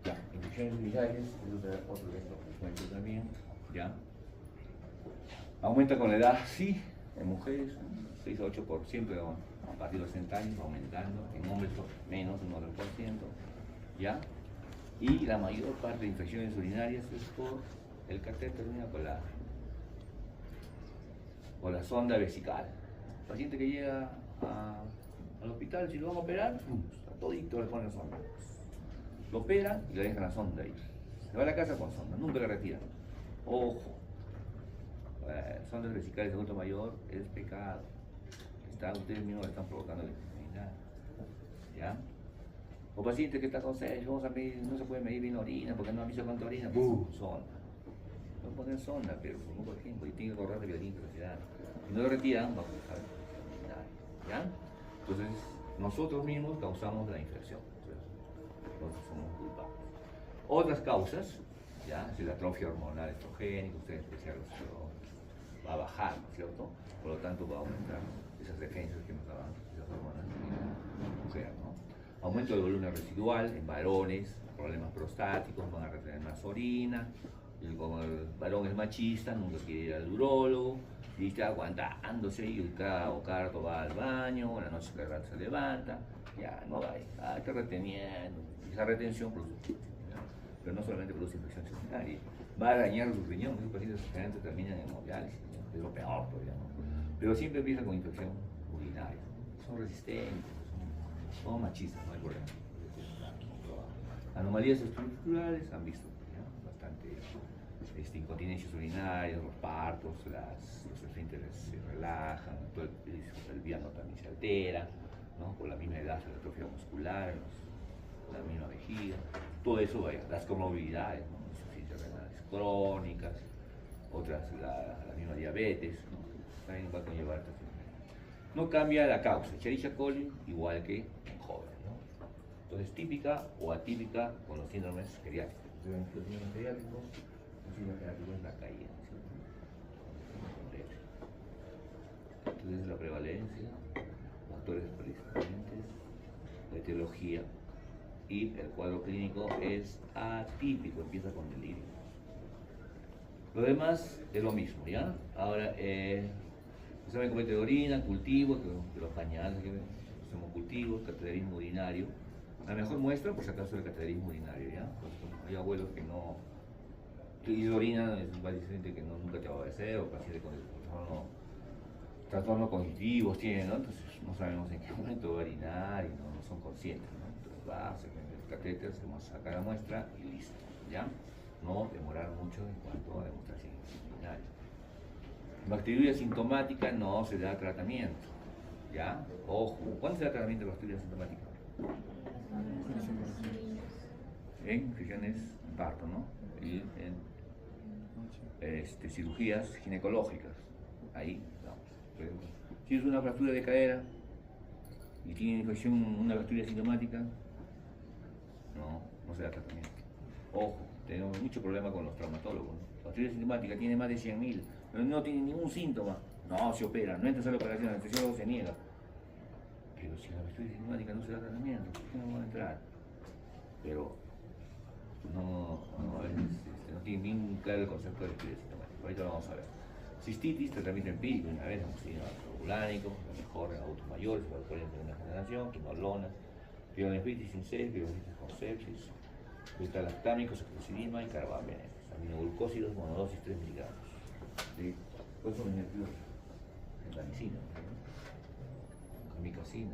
Ya, infecciones urinarias, eso será otro de estos que cuento también. ¿Ya? Aumenta con la edad, sí, en mujeres 6 a 8%, a partir de los 60 años, aumentando, en hombres menos, un 9%, ¿ya? Y la mayor parte de infecciones urinarias es por el catéter o la sonda vesical. El paciente que llega al hospital, si lo van a operar, está todito, le ponen sonda. Lo operan y le dejan la sonda ahí. Se va a la casa con sonda, nunca la retiran. Ojo, sondas vesicales de adulto mayor es pecado. Ustedes mismos le están provocando la enfermedad, ¿ya? O paciente que está con sed, vamos a medir, no se puede medir bien la orina porque no ha visto cuánta orina, sonda. Pueden poner sonda, pero por poco tiempo y tiene que correr de violín, velocidad. Si no lo retiran, va a causar enfermedad, ¿ya? Entonces, nosotros mismos causamos la infección, entonces somos culpables. Otras causas, ¿ya? Es la atrofia hormonal estrogénica, ustedes especial va a bajar, ¿no es cierto? Por lo tanto va a aumentar esas defensas que nos daban esas hormonas en la mujer, ¿no? Aumento del volumen residual en varones, problemas prostáticos, van a retener más orina, y como el varón es machista, nunca quiere ir al urólogo, y está aguantándose, y cada rato va al baño, la noche cada rato se levanta, ya no va, está reteniendo, esa retención produce, pero no solamente produce infección urinaria, va a dañar los riñones, los pacientes generalmente terminan en hemodiálisis, ¿no? Es lo peor todavía, ¿no? Pero siempre empieza con infección urinaria, son resistentes, son machistas, no hay problema. Anomalías estructurales han visto, ¿ya? Bastante incontinencias urinarias, los partos, los esfínteres se relajan, todo el viano también se altera, ¿no? Por la misma edad, la atrofia muscular, la misma vejiga, todo eso, vaya, las comorbilidades, ¿no? Insuficiencias renales crónicas, otras, la misma diabetes, ¿no? También va a conllevar esta enfermedad. No cambia la causa, Escherichia coli igual que en jóvenes, ¿no? Entonces, típica o atípica con los síndromes geriátricos. Los síndromes geriátricos, los síndromes geriátricos es la caída, ¿sí? Entonces, la prevalencia, factores predisponentes, la etiología y el cuadro clínico es atípico, empieza con delirio. Lo demás es lo mismo, ¿ya? Ahora, examen completo de orina, cultivo, que los pañales que hacemos cultivos, cateterismo urinario. La mejor muestra, por si acaso, es el cateterismo urinario, ¿ya? Pues, hay abuelos que no... Y la orina es un paciente que nunca te va a obedecer, o paciente con trastornos cognitivos tienen, ¿no? Entonces no sabemos en qué momento va a orinar y no son conscientes, ¿no? Entonces va, se catéter, hacemos sacar la muestra y listo, ¿ya? No demorar mucho en cuanto a demostración urinaria. Bacteriuria sintomática no se da tratamiento, ¿ya? Ojo, ¿cuándo se da tratamiento de bacteriuria sintomática? En infecciones en parto, ¿no? Y en cirugías ginecológicas, ahí vamos. Pero, si es una fractura de cadera y tiene infección, una bacteria sintomática, no se da tratamiento. Ojo, tenemos mucho problema con los traumatólogos, ¿no? La bacteria sintomática tiene más de 100.000, pero no tiene ningún síntoma, no se opera, no entra a la operación, el anestesiólogo se niega. Pero si la bacteria sintomática no se da tratamiento, ¿por qué no va a entrar? Pero no tiene bien claro el concepto de bacteria sintomática. Ahorita lo vamos a ver. Cistitis, tratamiento empírico, una vez hemos tenido alcoholánico, lo mejor en adultos mayores, alcohólicos de segunda generación, quinolona, pielonefritis sin sed, pielonefritis con sepsis, beta-lactámicos, ciclocidima y carbamazepina, aminoglucósidos, monodosis 3 miligramos. ¿Sí? Por eso me nervioso. Enzanicina, ¿no? Camicacina,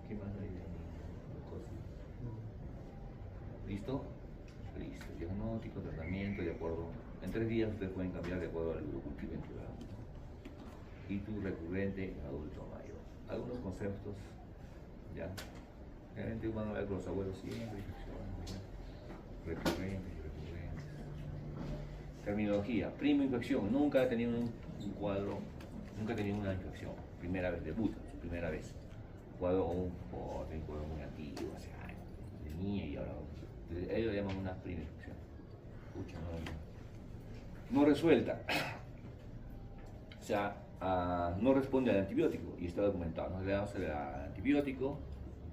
¿qué más hay de glucósido? ¿Listo? Listo. Diagnóstico, tratamiento, de acuerdo. En 3 días ustedes pueden cambiar de acuerdo al urocultivo ventricular. Y tu recurrente adulto mayor. Algunos conceptos, ¿ya? Realmente van a ver con los abuelos siempre, recurrentes y recurrentes. Terminología. Prima infección. Nunca ha tenido un cuadro, nunca ha tenido una infección. Primera vez, debuta, su primera vez. Cuadro un cuadro muy antiguo, hace años, de niña y ahora. Ellos lo llaman una prima infección. Escucha, no resuelta. O sea, no responde al antibiótico y está documentado. No le damos el antibiótico,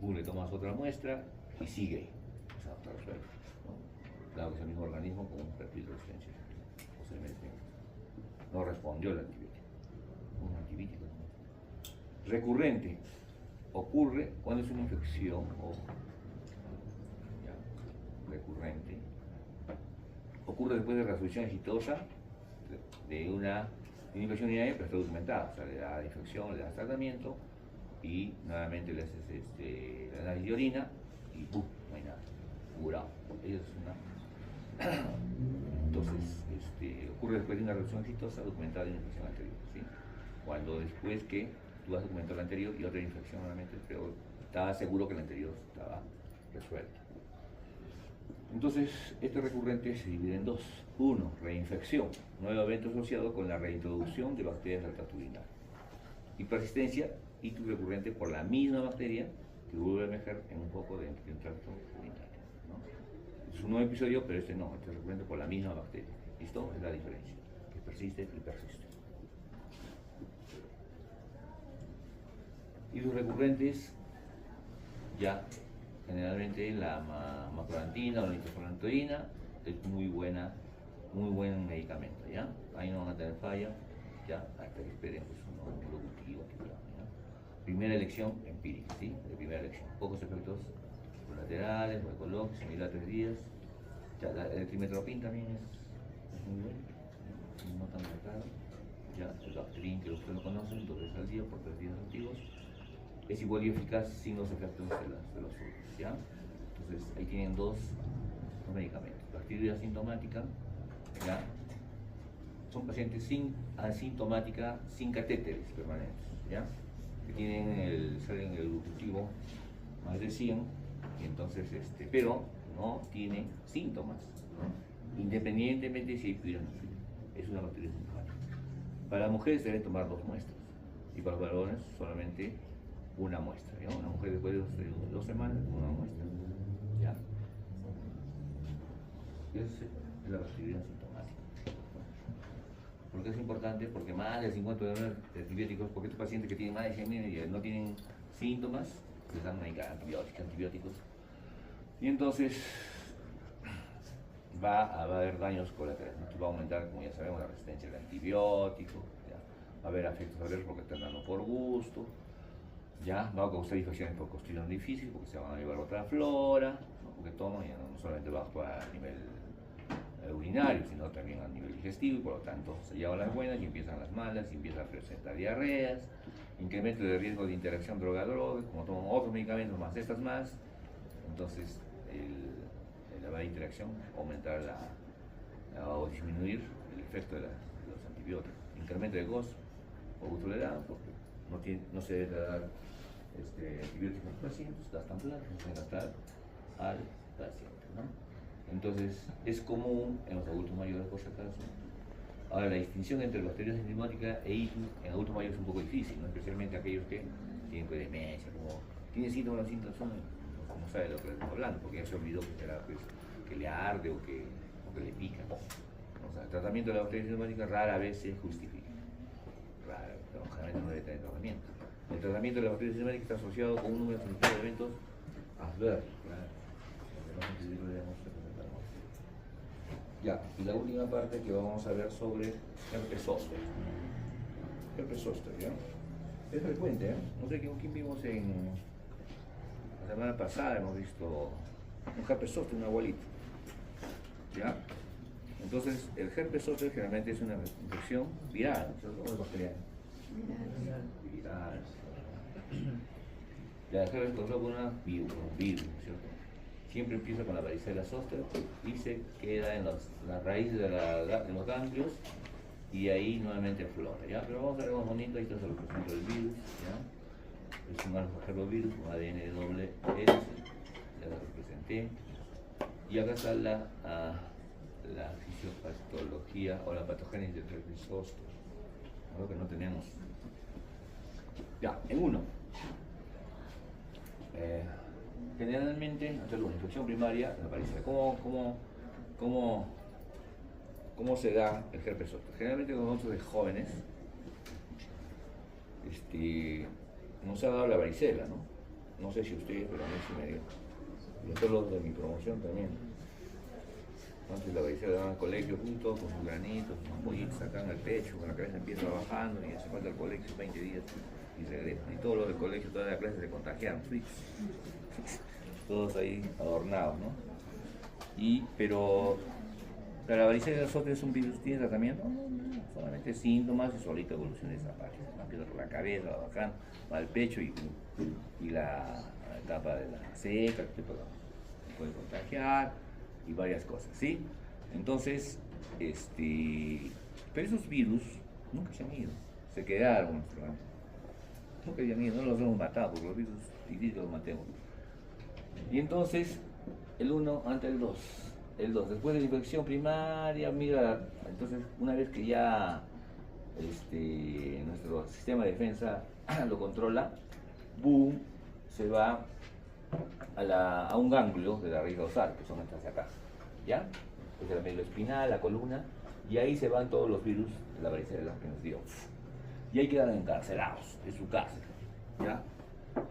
le tomas otra muestra y sigue ahí. O sea, está resuelto, ¿no? Claro que es el mismo organismo con un perfil de resistencia. Posiblemente no respondió al antibiótico. Un antibiótico. Recurrente. Ocurre cuando es una infección recurrente. Ocurre después de resolución exitosa de una infección urinaria, pero está documentada. O sea, le da la infección, le das tratamiento y nuevamente le haces el análisis de orina y ¡pum! No hay nada. Curado. Es una... Entonces, ocurre después de una resolución exitosa documentada de una infección anterior. ¿Sí? Cuando después que tú has documentado la anterior y otra infección nuevamente, pero estaba seguro que la anterior estaba resuelta. Entonces, este recurrente se divide en dos. Uno, reinfección, nuevo evento asociado con la reintroducción de bacterias del tracto urinario. Y persistencia, ictus recurrente por la misma bacteria que vuelve a emerger en un poco de un tracto urinario, ¿no? Es un nuevo episodio, pero este no, este es recurrente por la misma bacteria. ¿Listo? Es la diferencia, que persiste y persiste. Y los recurrentes, ya generalmente la macrolantina o la nitrofurantoína es muy buen medicamento, ¿ya? Ahí no van a tener falla, ya, hasta que esperen pues, un cultivo, ¿ya? Primera elección empírica, ¿sí? De primera elección. Pocos efectos colaterales, ecológicos, similar a 3 días. Ya, el trimetoprim también es muy bueno, no tan marcado. Ya, el Bactrim, que ustedes lo conocen, 2 veces al día por 3 días activos. Es igual y eficaz sin los efectos de los frutos, ¿ya? Entonces, ahí tienen dos medicamentos. Bacteriuria asintomática, ¿ya? Son pacientes asintomática, sin catéteres permanentes, ¿ya? Que tienen salen el cultivo más de 100, y entonces, pero no tienen síntomas, ¿no? Independientemente si hay pielonefritis. Es una bacteria asintomática. Para las mujeres deben tomar 2 muestras, y para los varones solamente una muestra, ¿no? Una mujer después de 2 semanas, una muestra, ¿ya? Esa es la bacteria asintomática. ¿Por qué es importante? Porque más del 50% de antibióticos, porque estos pacientes que tienen más de 100.000 y no tienen síntomas, les dan antibióticos, y entonces va a haber daños colaterales, ¿no? Va a aumentar, como ya sabemos, la resistencia al antibiótico, ¿ya? Va a haber afectos alérgicos porque están dando por gusto, ¿ya? Va a causar infecciones por Clostridium difficile porque se van a llevar otra flora, ¿no? Porque toman, ya no solamente va a actuar a nivel urinario, sino también a nivel digestivo, y por lo tanto se llevan las buenas y empiezan las malas, y empiezan a presentar diarreas, incremento de riesgo de interacción droga-droga, como toman otros medicamentos más estas más, entonces la interacción, aumentar o disminuir el efecto de los antibióticos. Incremento de GOS o gustolerado, porque no se debe dar antibióticos a los pacientes, gastan plata, no se debe gastar al paciente, ¿no? Entonces, es común en los adultos mayores, por si acaso. Ahora, la distinción entre bacterias enzimáticas e ictus en adultos mayores es un poco difícil, ¿no? Especialmente aquellos que tienen demencia, como tienen síntomas, los síntomas son, no sabe lo que le estamos hablando, porque ya se olvidó que será pues, que le arde o que le pica. O sea, el tratamiento de la bacteria enzimática rara vez se justifica. Rara, pero generalmente no debe tener tratamiento. El tratamiento de la bacteria enzimática está asociado con un número significativo de eventos adversos. Ya, y la última parte que vamos a ver sobre herpes zóster. Herpes zóster, ¿ya? Es frecuente, ¿eh? No sé quién vimos la semana pasada, hemos visto un herpes zóster, un abuelito. ¿Ya? Entonces, el herpes zóster generalmente es una infección viral, ¿no? ¿O es bacteriana? Viral. La herpes zóster es un virus, ¿cierto? Siempre empieza con la varicela zóster y se queda en las raíces de los ganglios y ahí nuevamente aflora, ¿ya? Pero vamos a ver más bonito, ahí está el representante del virus, ¿ya? Es un arbovirus con ADN doble S, ya lo representé. Y acá está la fisiopatología o la patogénesis del herpes zóster, algo que no tenemos. Ya, en uno. Generalmente, ante la infección primaria, la varicela. ¿Cómo se da el herpes zóster? Generalmente con nosotros de jóvenes nos ha dado la varicela, ¿no? No sé si ustedes, pero a mí sí me dio. Y a todos los de mi promoción también. Entonces la varicela daban al colegio juntos con sus granitos, sus ampollitas, sacan al pecho, con la cabeza empieza bajando y hace falta al colegio 20 días y regresan. Y todos los del colegio, toda la clase se contagiaron. Todos ahí adornados, ¿no? Pero la varicela zóster es un virus, ¿tiene tratamiento? No, solamente síntomas y solito evoluciona esa parte. Empieza por la cabeza, va bajando, va al pecho y la etapa de la seca, que puede contagiar y varias cosas, ¿sí? Entonces, pero esos virus nunca se han ido, se quedaron, nunca se han ido, no los hemos matado, porque los virus difíciles los matemos. Y entonces, el 1 ante el 2. El 2, después de la infección primaria, mira, entonces una vez que ya nuestro sistema de defensa lo controla, boom, se va a un ganglio de la raíz dorsal, que son estas de acá, ¿ya? Es el medio espinal, la columna, y ahí se van todos los virus de la varicela que nos dio. Y ahí quedan encarcelados en su cárcel, ¿ya?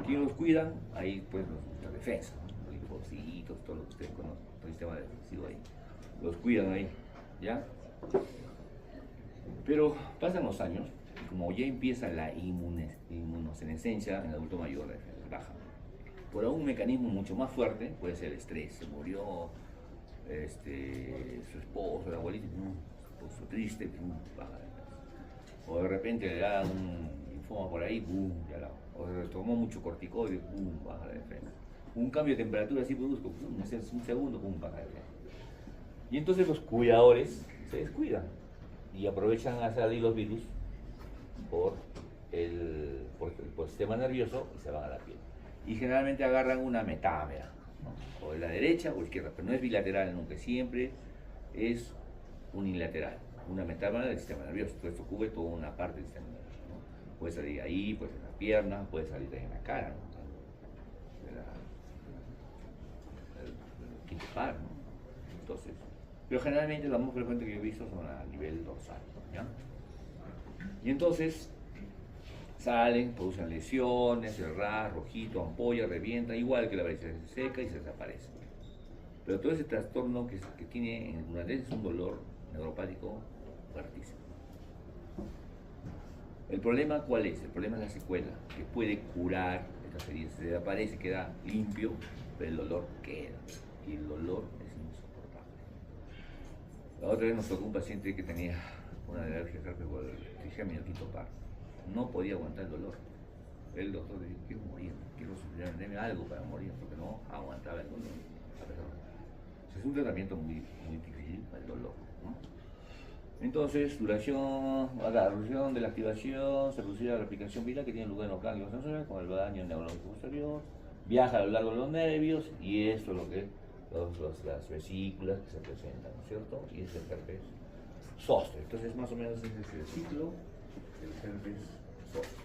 ¿Quién los cuidan? Ahí pues la defensa, ¿no? Los linfocitos, todo lo que ustedes conocen, todo el sistema defensivo ahí. Los cuidan ahí, ¿ya? Pero pasan los años, y como ya empieza la inmunosenescencia en el adulto mayor, la defensa baja. Por un mecanismo mucho más fuerte, puede ser el estrés, se murió su esposo, el abuelito, se puso triste, baja de peso. O de repente le da un linfoma por ahí, boom, o se tomó mucho corticoide, boom, baja la defensa. Un cambio de temperatura así brusco, un segundo, boom, baja la defensa. Y entonces los cuidadores se descuidan y aprovechan a salir los virus por el sistema nervioso y se van a la piel. Y generalmente agarran una metámera, ¿no? O de la derecha o izquierda, pero no es bilateral nunca, siempre es unilateral, una metámera del sistema nervioso. Entonces esto cubre toda una parte del sistema nervioso, ¿no? Puede salir ahí, puede salir en la pierna, puede salir ahí en la cara, ¿no? Del quinto par, ¿no? Entonces, pero generalmente lo más frecuente que yo he visto son a nivel dorsal, ¿ya? Y entonces salen, producen lesiones, el ras, rojito, ampolla, revienta, igual que la varicela, se seca y se desaparece. Pero todo ese trastorno que tiene en una vez es un dolor neuropático fuertísimo. ¿El problema cuál es? El problema es la secuela, que puede curar estas heridas. Se desaparece, queda limpio, pero el dolor queda. Y el dolor es insoportable. La otra vez nos tocó un paciente que tenía una alergia al herpes por el trigémino quinto par. No podía aguantar el dolor. El doctor dijo, quiero morir, quiero sufrir, deme algo para morir, porque no aguantaba el dolor. Es un tratamiento muy difícil para el dolor, ¿no? Entonces, duración de la activación, se producirá la replicación viral que tiene lugar en los ganglios sensoriales con el daño neurológico posterior, viaja a lo largo de los nervios y esto es lo que las vesículas que se presentan, ¿no es cierto? Y es el herpes zóster. Entonces, más o menos ese es el ciclo del herpes zóster.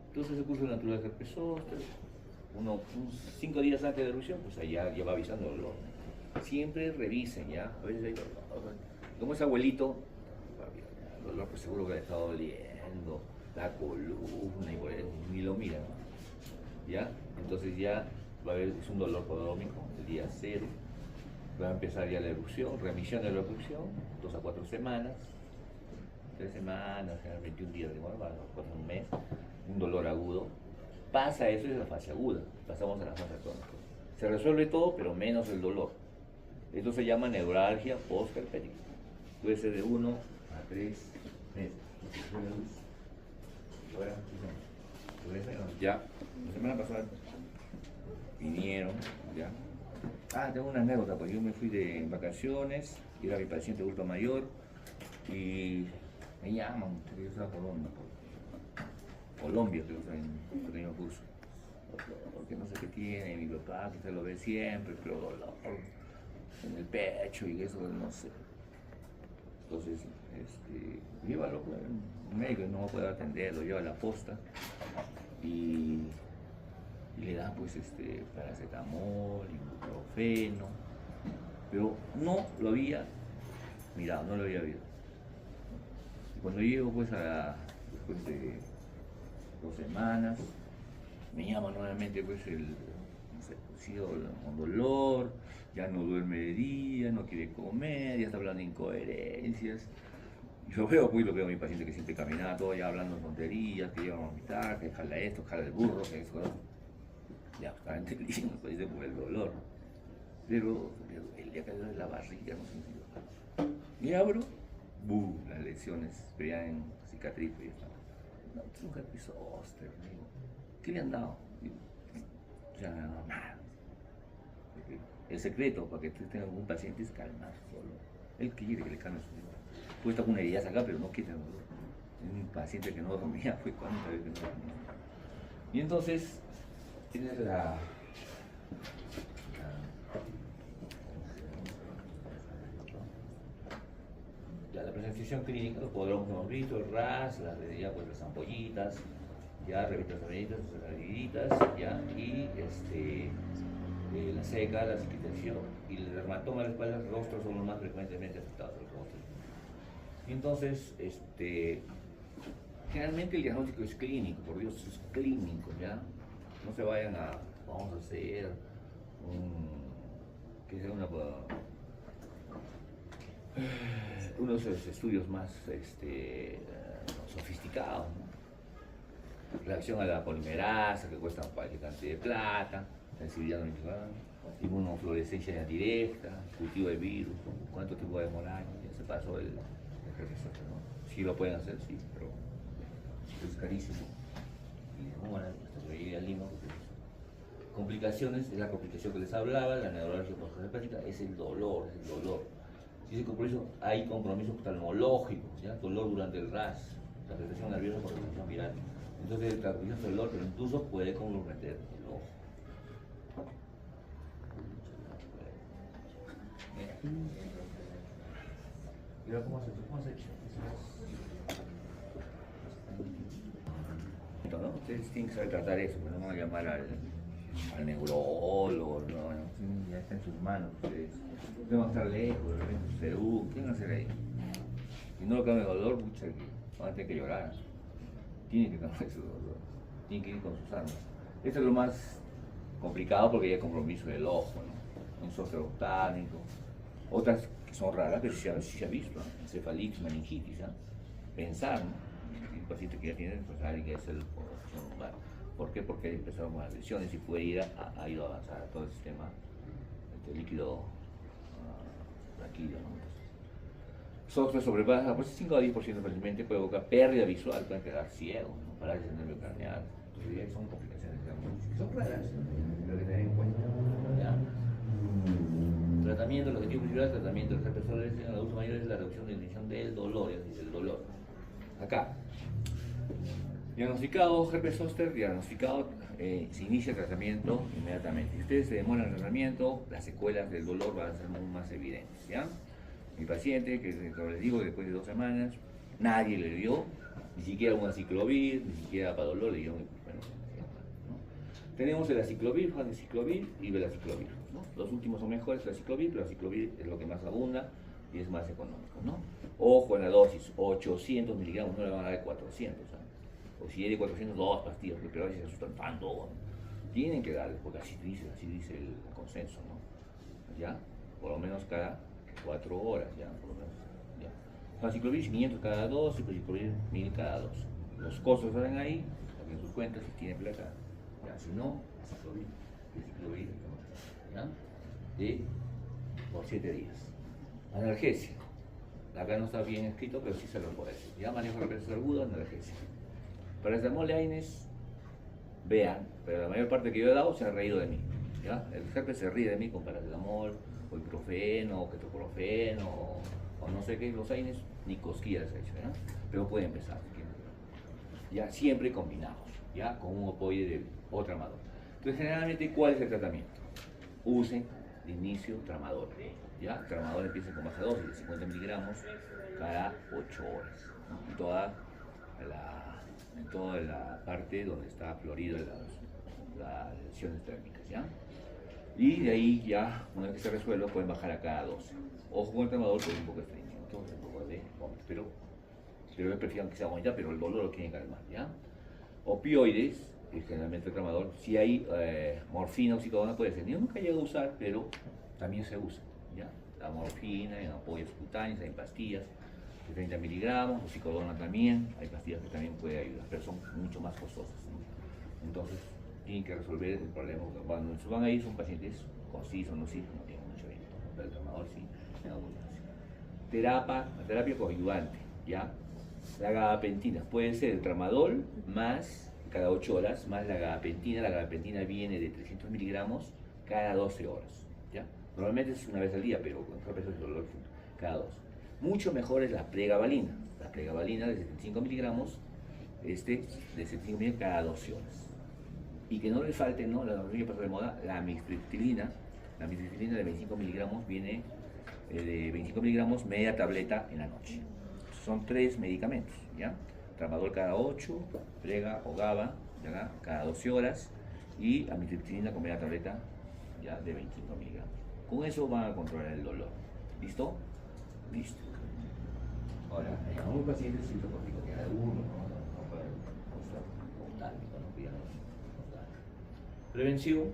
Entonces, el curso natural del herpes zóster, 5 días antes de la erupción, pues allá ya va avisando el dolor. Siempre revisen, ¿ya? A veces hay dolor. Como es abuelito, el dolor pues seguro que le está doliendo, la columna y por eso ni lo miran, ¿ya? Entonces ya va a haber, es un dolor podrómico, el día 0, va a empezar ya la erupción, remisión de la erupción, 2 a 4 semanas, 3 semanas, 21 días de muerte, un mes, un dolor agudo. Pasa eso y es la fase aguda, pasamos a la fase crónica. Se resuelve todo, pero menos el dolor. Esto se llama neuralgia postherpética. Puede ser de 1 a 3 meses. Ya, la semana pasada vinieron, ya. Tengo una anécdota, pues yo me fui de vacaciones, era mi paciente adulto mayor, y me llaman, yo estaba por Colombia, creo que está en un pequeño curso. Porque no sé qué tiene, mi papá, que se lo ve siempre, pero dolor en el pecho y eso, no sé. Entonces, llévalo, pues, un médico no puede atenderlo, lleva a la posta y le dan pues paracetamol, ibuprofeno, pero no lo había mirado, no lo había visto. Y cuando llego pues después de 2 semanas, me llama nuevamente pues con dolor, ya no duerme de día, no quiere comer, ya está hablando de incoherencias. Yo veo pues lo veo a mi paciente que siempre caminaba todo ya hablando tonterías, que iba a vomitar, que jala esto, jala el burro, que eso. Ya estaba entendiendo, pues dice por el dolor. Pero el día que le duele la barriga, no sé si. Y abro, las lesiones, veían cicatriz, y ya estaba. No, es un herpes zóster, digo. ¿Qué le han dado? Digo, ya nada. El secreto para que tú tengas un paciente es calmar solo. Él quiere que le calme su dolor. Puede estar con una herida acá, pero no quiere el dolor. Es un paciente que no dormía, fue cuántas veces que no dormía. Y entonces, tienes la presentación clínica, los podremos hemos visto, el RAS, las ampollitas, ya revistas amenitas, ya, y la seca, la cicatrización y el dermatoma de la espalda, el rostro son los más frecuentemente afectados del rostro. Y entonces, generalmente el diagnóstico es clínico, por Dios, es clínico, ¿ya? No se vayan vamos a hacer unos estudios más sofisticados, ¿no? Reacción a la polimerasa, que cuesta cualquier cantidad de plata, sensibilidad no, inmunofluorescencia directa, cultivo de virus, cuánto tiempo va a demorar, ya se pasó el ejercicio, ¿no? Sí lo pueden hacer, sí, pero es carísimo. Y bueno, hasta que llegue a Lima, complicaciones, es la complicación que les hablaba, la neuralgia postherpética, es el dolor, Si ese compromiso, hay compromisos oftalmológicos, ¿ya? Dolor durante el RAS, la afectación nerviosa por afectación viral. Entonces el tratamiento del dolor, pero incluso puede comprometer el ojo. Mira cómo has hecho. ¿No? Ustedes tienen que saber tratar eso, pero no van a llamar al neurólogo, no, ya está en sus manos ustedes. Ustedes van a estar lejos, de repente Perú, ¿qué van a hacer ahí? Si no lo cambian el dolor, mucha que van a tener que llorar. Tienen que cambiar su dolor, tienen que ir con sus armas. Esto es lo más complicado porque ya hay compromiso del ojo, ¿no? Un sóster oftálmico. Otras que son raras, pero sí se ha visto, ¿no? Encefalitis, meningitis, ¿no? Pensar, ¿no? El paciente que ya tiene, pues alguien que es el lumbar. ¿Por qué? Porque empezaron con las lesiones y puede ir ha ido a avanzar a todo el sistema líquido tranquilo, ¿no? Software sobrepasa, pues 5 a 10% fácilmente puede provocar pérdida visual, pueden quedar ciegos, ¿no? Parálisis del nervio craneal. Entonces son complicaciones, digamos, son raras, pero que tener en cuenta, ¿ya? Tratamiento, el objetivo principal del tratamiento del herpes zóster en adultos mayores es la reducción de la intención del dolor, es decir, el dolor. Acá. Diagnosticado herpes zóster, diagnosticado, se inicia el tratamiento inmediatamente. Si ustedes se demoran el tratamiento, las secuelas del dolor van a ser aún más evidentes, ¿ya? Mi paciente, que como les digo, después de 2 semanas, nadie le dio, ni siquiera un aciclovir, ni siquiera para dolor le dio, bueno, ¿no? Tenemos el aciclovir, fanciclovir y velaciclovir, ¿no? Los últimos son mejores, el aciclovir, pero el aciclovir es lo que más abunda y es más económico, ¿no? Ojo en la dosis, 800 miligramos, no le van a dar 400, ¿sabes? O si es de 400, 2 pastillas, pero a veces se asustan tanto, tienen que darles, porque así dice el consenso, ¿no? ¿Ya? Por lo menos cada 4 horas, ya, por lo menos, ya. Fanciclovir 500 cada 2, ciclovir 1000 cada 2. Los costos salen ahí, saquen sus cuentas si tienen plata, ya, si no, ciclovir, ¿ya? Por 7 días. Analgesia. Acá no está bien escrito, pero sí se lo puedo decir. Ya manejo herpes agudo, analgesia. Paracetamol de Aines, vean, pero la mayor parte que yo he dado se ha reído de mí. ¿Ya? El herpes se ríe de mí con paracetamol, o ibuprofeno, o ketoprofeno, o no sé qué, los Aines, ni cosquillas se ha hecho, ¿ya? Pero puede empezar. Ya, siempre combinados, ya, con un opoide de o tramador. Entonces, generalmente, ¿cuál es el tratamiento? Usen de inicio tramador. ¿Ya? El tramador empieza con baja dosis de 50 miligramos cada 8 horas, ¿no? En toda la parte donde está florida las lesiones térmicas, ¿ya? Y de ahí ya, una vez que se resuelva, pueden bajar a cada 12. Ojo con el tramador, porque es un poco estreñimiento, un poco de vómito, pero yo prefiero que sea bonita, pero el dolor lo tiene que calmar, ¿ya? Opioides, generalmente el tramador, si hay morfina o oxicodona puede ser. Yo nunca llego a usar, pero también se usa, ¿ya? La morfina en apoyos cutáneos, hay pastillas de 30 miligramos, oxicodona también, hay pastillas que también pueden ayudar, pero son mucho más costosas, ¿no? Entonces, tienen que resolver el problema. Cuando se van a ir son pacientes con cis o no cis, no tienen mucho bien, pero el tramador sí, en abundancia. Terapia coadyuvante, ¿ya? La gabapentina, puede ser el tramadol más cada 8 horas, más la gabapentina viene de 300 miligramos cada 12 horas, ¿ya? Normalmente es una vez al día, pero con herpes el dolor cada 2. Mucho mejor es la pregabalina de 75 miligramos, de 75 miligramos cada 12 horas. Y que no le falte, ¿no? La que pasó de moda, la amitriptilina de 25 miligramos viene de 25 miligramos media tableta en la noche. Son 3 medicamentos, ¿ya? Tramadol cada 8, prega o GABA, ¿ya? Cada 12 horas y amitriptilina con media tableta, ya, de 25 miligramos. Con eso van a controlar el dolor. ¿Listo? Listo. Ahora, en algunos pacientes sintomáticos que algunos no pueden usar oftálmico, no cuidan los daños. Prevención.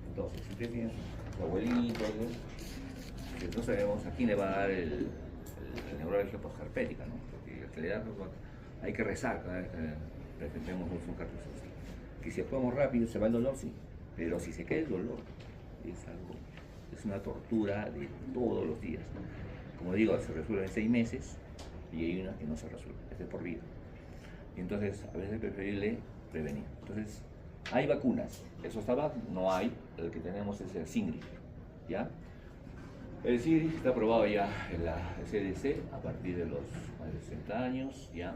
Entonces, si usted tiene su abuelito, no sabemos a quién le va a dar el neuralgia postcarpética, ¿no? Porque en realidad hay que rezar cada vez que presentemos un herpes zóster. Que si actuamos rápido se va el dolor, sí, pero si se queda el dolor, es una tortura de todos los días. Como digo, se resuelve en 6 meses y hay una que no se resuelve, es de por vida. Y entonces, a veces es preferible prevenir. Entonces, hay vacunas, el Zostavac no hay, el que tenemos es el Shingrix, ¿ya? El Shingrix está aprobado ya en la CDC a partir de los más de 60 años, ¿ya?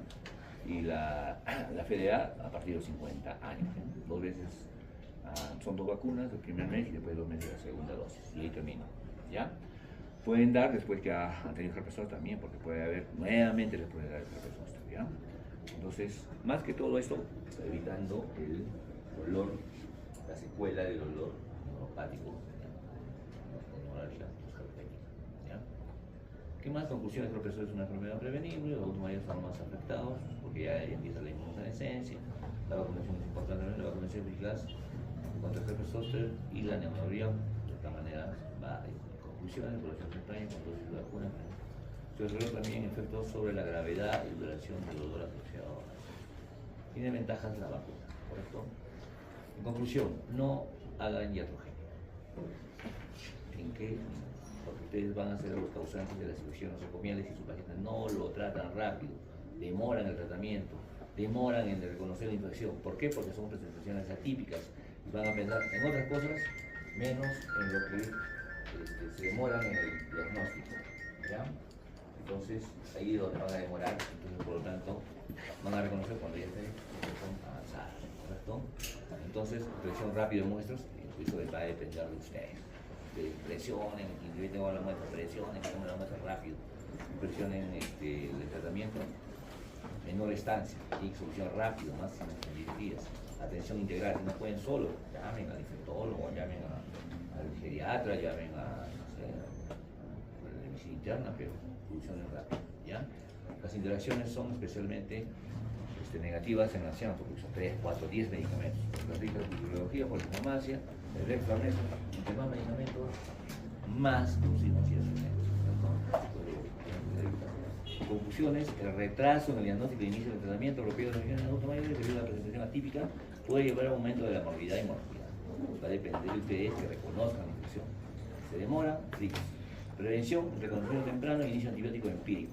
Y la FDA a partir de los 50 años, ¿ya? 2 veces, son 2 vacunas, el primer mes y después 2 meses de la segunda dosis, y ahí termino, ¿ya? Pueden dar después que han tenido herpes zóster también, porque puede haber, nuevamente les puede dar el herpes zóster, ¿ya? Entonces, más que todo esto, evitando el dolor, la secuela del dolor neuropático, ¿ya? ¿Qué más? Conclusiones, el herpes zóster es una enfermedad prevenible, los adultos mayores son los más afectados, porque ya empieza la inmunosenescencia, la vacunación es importante, la vacunación eficaz contra el herpes zóster y la neumonía, de esta manera va en conclusiones, población temprana con dosis de vacuna. Se observó también efectos sobre la gravedad y duración del dolor asociado. Tiene ventajas la vacuna, ¿correcto? En conclusión, no hagan iatrogenia. ¿En qué? Porque ustedes van a ser los causantes de las infecciones nosocomiales si su paciente no lo tratan rápido, demoran el tratamiento, demoran en reconocer la infección. ¿Por qué? Porque son presentaciones atípicas y van a pensar en otras cosas menos en lo que se demoran en el diagnóstico, ¿ya? Entonces, ahí es donde van a demorar, entonces, por lo tanto, van a reconocer cuando ya esté avanzada, ¿correcto? Entonces, presión rápida de muestras, eso va a depender de ustedes. Presionen, yo tengo la muestra, presionen, hagamos la muestra rápido, presionen el tratamiento, menor estancia, y solución rápida, máximo en 10 días. Atención integral, si no pueden solo, llamen al infectólogo, llamen al geriatra, llamen a, no sé, a la medicina interna, pero soluciones rápidas, ¿ya? Las interacciones son especialmente negativas en la acción, porque son 3, 4, 10 medicamentos. La biología, polifarmacia, el Reflameso, entre más medicamentos, más toxinas y conclusiones, el retraso en el diagnóstico de inicio del tratamiento bloqueo de la infección en adultos mayores debido a la presentación atípica puede llevar a un aumento de la morbidad y mortalidad. Va a depender de ustedes que reconozcan la infección. Se demora, sí. Prevención, reconocimiento temprano e inicio antibiótico empírico.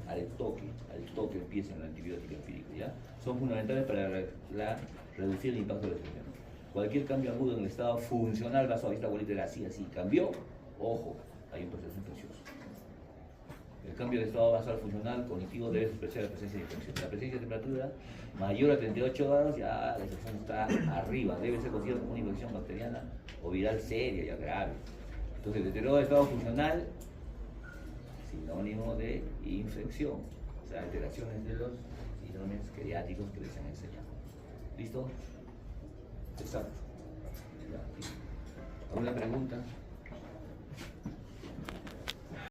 Al toque empieza el antibiótico empírico, ¿ya? Son fundamentales para reducir el impacto de la infección. Cualquier cambio agudo en el estado funcional basado en esta bolita era así, cambió, ojo, hay un proceso infeccioso. El cambio de estado basal funcional cognitivo debe expresar la presencia de infección. La presencia de temperatura mayor a 38 grados, ya la infección está arriba, debe ser considerada como una infección bacteriana o viral seria, ya grave. Entonces, deterioro del estado funcional, sinónimo de infección, o sea, alteraciones de los síndromes geriátricos que les han enseñado. ¿Listo? Exacto. ¿Alguna pregunta?